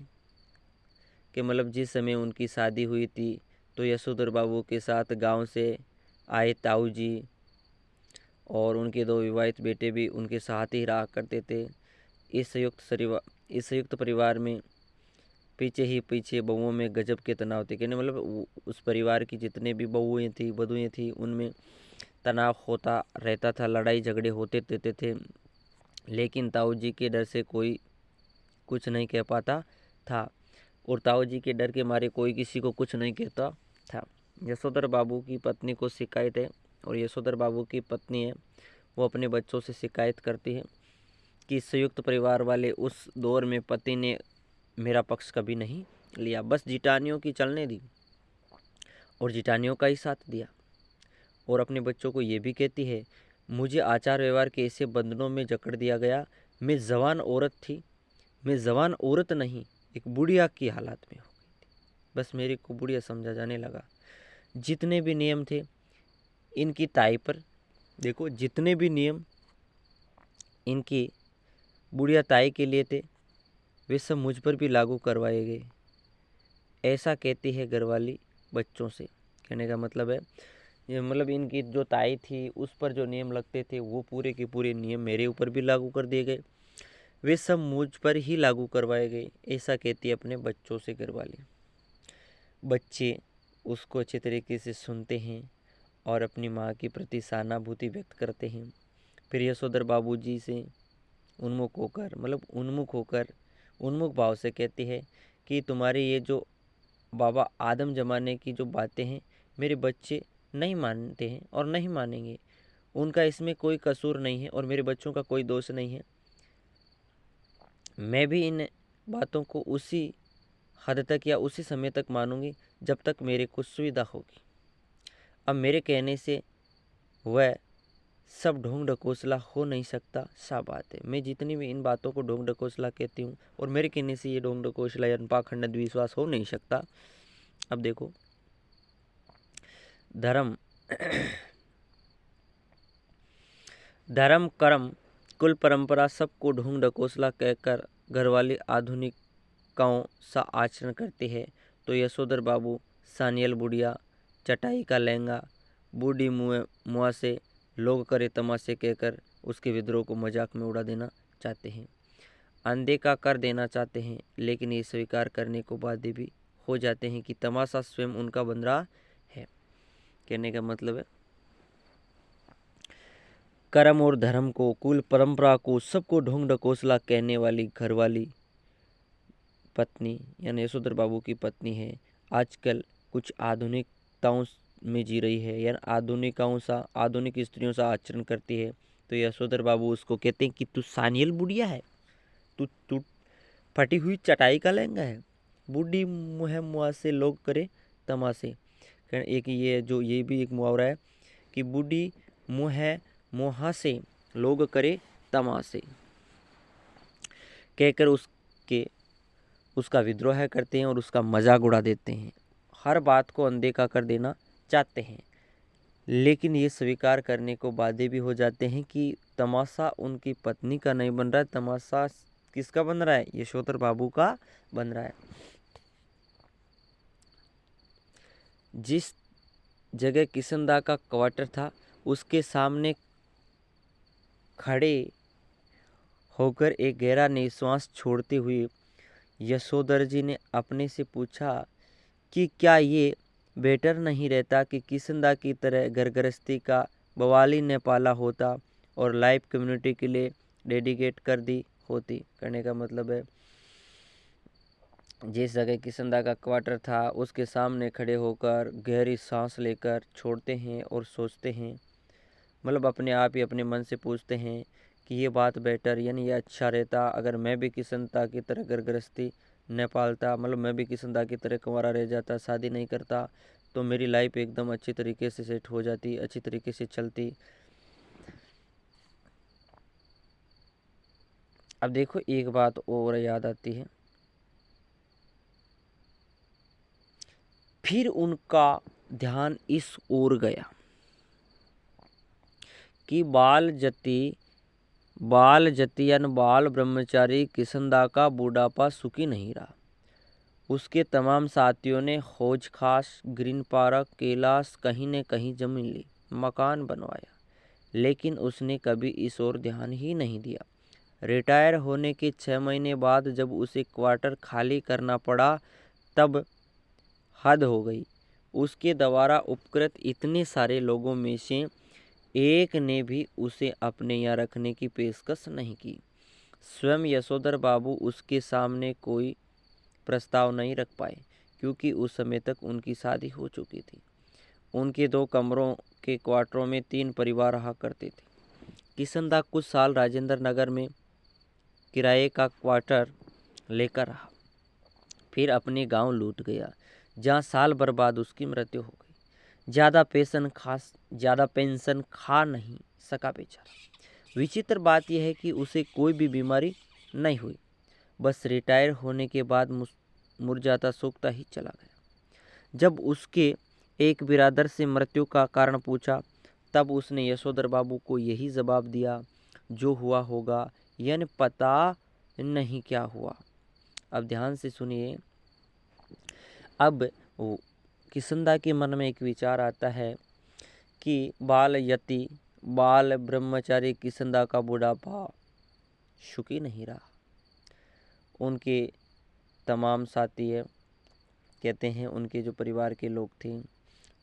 कि मतलब जिस समय उनकी शादी हुई थी तो यशोधर बाबू के साथ गांव से आए ताऊ जी और उनके 2 विवाहित बेटे भी उनके साथ ही रहा करते थे। इस संयुक्त परिवार में पीछे बहुओं में गजब के तनाव थे। कहने मतलब उस परिवार की जितने भी बहुएं थी बधुएं थी उनमें तनाव होता रहता था, लड़ाई झगड़े होते रहते थे, लेकिन ताऊ जी के डर से कोई कुछ नहीं कह पाता था और ताऊ जी के डर के मारे कोई किसी को कुछ नहीं कहता था। यशोधर बाबू की पत्नी को शिकायत है और यशोधर बाबू की पत्नी है वो अपने बच्चों से शिकायत करती है कि संयुक्त परिवार वाले उस दौर में पति ने मेरा पक्ष कभी नहीं लिया, बस जिटानियों की चलने दी और जिटानियों का ही साथ दिया। और अपने बच्चों को ये भी कहती है मुझे आचार व्यवहार के ऐसे बंधनों में जकड़ दिया गया, मैं जवान औरत थी, मैं जवान औरत नहीं एक बुढ़िया की हालत में हो गई थी, बस मेरे को बुढ़िया समझा जाने लगा। जितने भी नियम थे इनकी ताई पर, देखो जितने भी नियम इनकी बुढ़िया ताई के लिए थे वे सब मुझ पर भी लागू करवाए गए, ऐसा कहती है घरवाली बच्चों से। कहने का मतलब है ये मतलब इनकी जो ताई थी उस पर जो नियम लगते थे वो पूरे के पूरे नियम मेरे ऊपर भी लागू कर दिए गए, वे सब मुझ पर ही लागू करवाए गए, ऐसा कहती है अपने बच्चों से घरवाली। बच्चे उसको अच्छे तरीके से सुनते हैं और अपनी माँ के प्रति सहानुभूति व्यक्त करते हैं। फिर यशोधर बाबूजी से उन्मुख भाव से कहती है कि तुम्हारे ये जो बाबा आदम जमाने की जो बातें हैं मेरे बच्चे नहीं मानते हैं और नहीं मानेंगे, उनका इसमें कोई कसूर नहीं है और मेरे बच्चों का कोई दोष नहीं है। मैं भी इन बातों को उसी हद तक या उसी समय तक मानूंगी जब तक मेरे को सुविधा होगी। अब मेरे कहने से वह सब ढोंग ढकोसला हो नहीं सकता, सा बात है। मैं जितनी भी इन बातों को ढोंग ढकोसला कहती हूँ और मेरे कहने से ये ढोंग ढकोसला या पाखंड अंधविश्वास हो नहीं सकता। अब देखो धर्म धर्म कर्म कुल परंपरा सबको ढोंग ढकोसला कहकर घरवाली आधुनिकाओं सा आचरण करती है तो यशोधर बाबू सानियल बुढ़िया चटाई का लहंगा बूढ़ी मुआ से लोग करे तमाशे कहकर उसके विद्रोह को मजाक में उड़ा देना चाहते हैं, अनदेखा कर देना चाहते हैं, लेकिन ये स्वीकार करने को बाध्य भी हो जाते हैं कि तमाशा स्वयं उनका बन रहा है। कहने का मतलब है कर्म और धर्म को कुल परंपरा को सबको ढोंग ढकोसला कहने वाली घरवाली पत्नी यानी यशोधर बाबू की पत्नी है आजकल कुछ आधुनिकताओं में जी रही है या आधुनिक स्त्रियों सा आचरण करती है। तो यशोधर बाबू उसको कहते हैं कि तू सानियल बुढ़िया है, तू फटी हुई चटाई का लहंगा है, बूढ़ी मुआ से लोग करे तमाशे। एक ये भी एक मुहावरा है कि बूढ़ी मुहा से लोग करे तमाशे कहकर उसका विद्रोह करते हैं और उसका मजाक उड़ा देते हैं, हर बात को अनदेखा कर देना चाहते हैं, लेकिन ये स्वीकार करने को बाध्य भी हो जाते हैं कि तमाशा उनकी पत्नी का नहीं बन रहा है, तमाशा किसका बन रहा है, यशोधर बाबू का बन रहा है। जिस जगह किशनदा का क्वार्टर था उसके सामने खड़े होकर एक गहरा निश्वास छोड़ते हुए यशोधर जी ने अपने से पूछा कि क्या ये बेटर नहीं रहता कि किशनदा की तरह घर गृहस्थी का बवाली ने पाला होता और लाइफ कम्युनिटी के लिए डेडिकेट कर दी होती। करने का मतलब है जिस जगह किशनदा का क्वार्टर था उसके सामने खड़े होकर गहरी सांस लेकर छोड़ते हैं और सोचते हैं, मतलब अपने आप ही अपने मन से पूछते हैं कि ये बात बेटर यानी ये अच्छा रहता अगर मैं भी किशन दा की तरह घर गृहस्थी न पालता, मतलब मैं भी किशन दा की तरह कुंवारा रह जाता, शादी नहीं करता, तो मेरी लाइफ एकदम अच्छी तरीके से सेट हो जाती, अच्छी तरीके से चलती। अब देखो एक बात और याद आती है, फिर उनका ध्यान इस ओर गया कि बाल जतियन बाल ब्रह्मचारी किशनदा का बूढ़ापा सुखी नहीं रहा। उसके तमाम साथियों ने हौज खास, ग्रीन पार्क, कैलाश कहीं न कहीं जमीन ली, मकान बनवाया, लेकिन उसने कभी इस ओर ध्यान ही नहीं दिया। रिटायर होने के 6 महीने बाद जब उसे क्वार्टर खाली करना पड़ा तब हद हो गई। उसके द्वारा उपकृत इतने सारे लोगों में से एक ने भी उसे अपने यहाँ रखने की पेशकश नहीं की। स्वयं यशोधर बाबू उसके सामने कोई प्रस्ताव नहीं रख पाए, क्योंकि उस समय तक उनकी शादी हो चुकी थी। उनके 2 कमरों के क्वार्टरों में 3 परिवार रहा करते थे। किशनदा कुछ साल राजेंद्र नगर में किराए का क्वार्टर लेकर रहा, फिर अपने गांव लौट गया, जहां साल भर बाद उसकी मृत्यु हो गई। ज़्यादा पेंशन खा नहीं सका बेचारा। विचित्र बात यह है कि उसे कोई भी बीमारी नहीं हुई, बस रिटायर होने के बाद मुरझाता सूखता ही चला गया। जब उसके एक बिरादर से मृत्यु का कारण पूछा तब उसने यशोधर बाबू को यही जवाब दिया, जो हुआ होगा यानी पता नहीं क्या हुआ। अब ध्यान से सुनिए। अब किशनदा के मन में एक विचार आता है कि बाल ब्रह्मचारी किशनदा का बुढ़ापा सुखी नहीं रहा। उनके तमाम साथी कहते हैं, उनके जो परिवार के लोग थे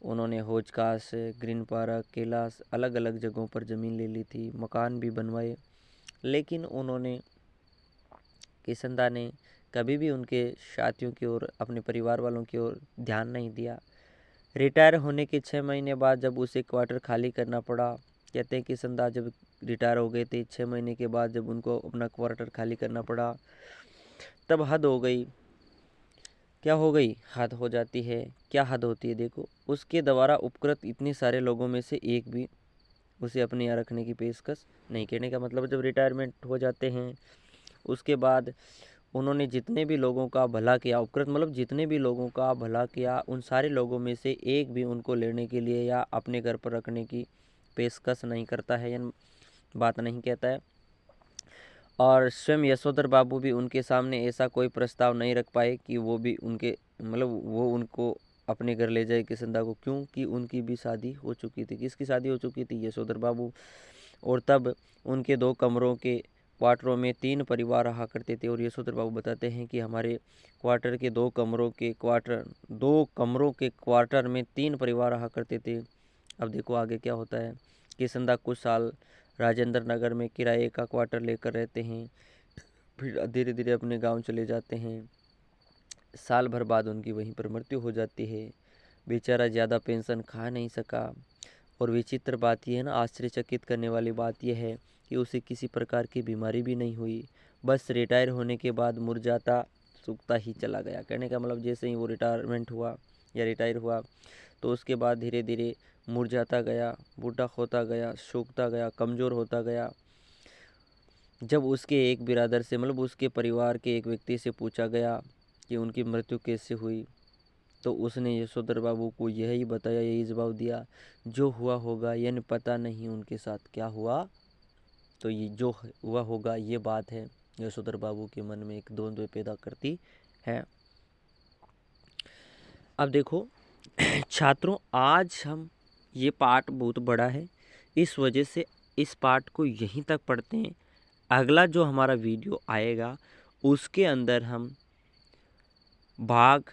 उन्होंने हौजखास, ग्रीन पार्क, कैलाश अलग अलग जगहों पर ज़मीन ले ली थी, मकान भी बनवाए, लेकिन किशनदा ने कभी भी उनके साथियों की ओर, अपने परिवार वालों की ओर ध्यान नहीं दिया। रिटायर होने के 6 महीने बाद जब उसे क्वार्टर खाली करना पड़ा, कहते हैं किशनदा जब रिटायर हो गए थे 6 महीने के बाद जब उनको अपना क्वार्टर खाली करना पड़ा तब हद हो गई। क्या हो गई? हद हो जाती है। क्या हद होती है? देखो, उसके द्वारा उपकृत इतने सारे लोगों में से एक भी उसे अपने यहाँ रखने की पेशकश नहीं। कहने का मतलब जब रिटायरमेंट हो जाते हैं उसके बाद उन्होंने जितने भी लोगों का भला किया, उपकृत मतलब जितने भी लोगों का भला किया, उन सारे लोगों में से एक भी उनको लेने के लिए या अपने घर पर रखने की पेशकश नहीं करता है या बात नहीं कहता है। और स्वयं यशोधर बाबू भी उनके सामने ऐसा कोई प्रस्ताव नहीं रख पाए कि वो भी वो उनको अपने घर ले जाए किशनदा को, क्योंकि उनकी भी शादी हो चुकी थी। किसकी शादी हो चुकी थी? यशोधर बाबू। और तब उनके 2 कमरों के क्वार्टरों में 3 परिवार रहा करते थे। और यशोधर बाबू बताते हैं कि हमारे क्वार्टर के 2 कमरों के क्वार्टर में 3 परिवार रहा करते थे। अब देखो आगे क्या होता है। किशनदा कुछ साल राजेंद्र नगर में किराए का क्वार्टर लेकर रहते हैं, फिर धीरे धीरे अपने गांव चले जाते हैं। साल भर बाद उनकी वहीं पर मृत्यु हो जाती है। बेचारा ज़्यादा पेंशन खा नहीं सका। और विचित्र बात यह है ना, आश्चर्यचकित करने वाली बात यह है कि उसे किसी प्रकार की बीमारी भी नहीं हुई, बस रिटायर होने के बाद मुरझाता सूखता ही चला गया। कहने का मतलब जैसे ही वो रिटायरमेंट हुआ या रिटायर हुआ तो उसके बाद धीरे धीरे मुरझाता गया, बूढ़ा होता गया, सूखता गया, कमज़ोर होता गया। जब उसके एक बिरादर से मतलब उसके परिवार के एक व्यक्ति से पूछा गया कि उनकी मृत्यु कैसे हुई, तो उसने यशोधर बाबू को यही बताया, यही जवाब दिया, जो हुआ होगा यानी पता नहीं उनके साथ क्या हुआ। तो ये जो हुआ होगा ये बात है यशोधर बाबू के मन में एक द्वंद्व पैदा करती है। अब देखो छात्रों, आज हम ये पाठ बहुत बड़ा है, इस वजह से इस पाठ को यहीं तक पढ़ते हैं। अगला जो हमारा वीडियो आएगा उसके अंदर हम भाग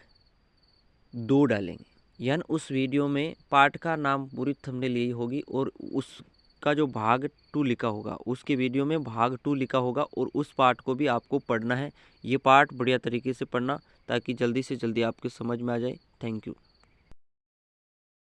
2 डालेंगे, यानी उस वीडियो में पाठ का नाम पूरी थंबनेल यही होगी और उसका जो भाग 2 लिखा होगा उसके वीडियो में भाग 2 लिखा होगा और उस पाठ को भी आपको पढ़ना है। ये पाठ बढ़िया तरीके से पढ़ना ताकि जल्दी से जल्दी आपके समझ में आ जाए। Thank you.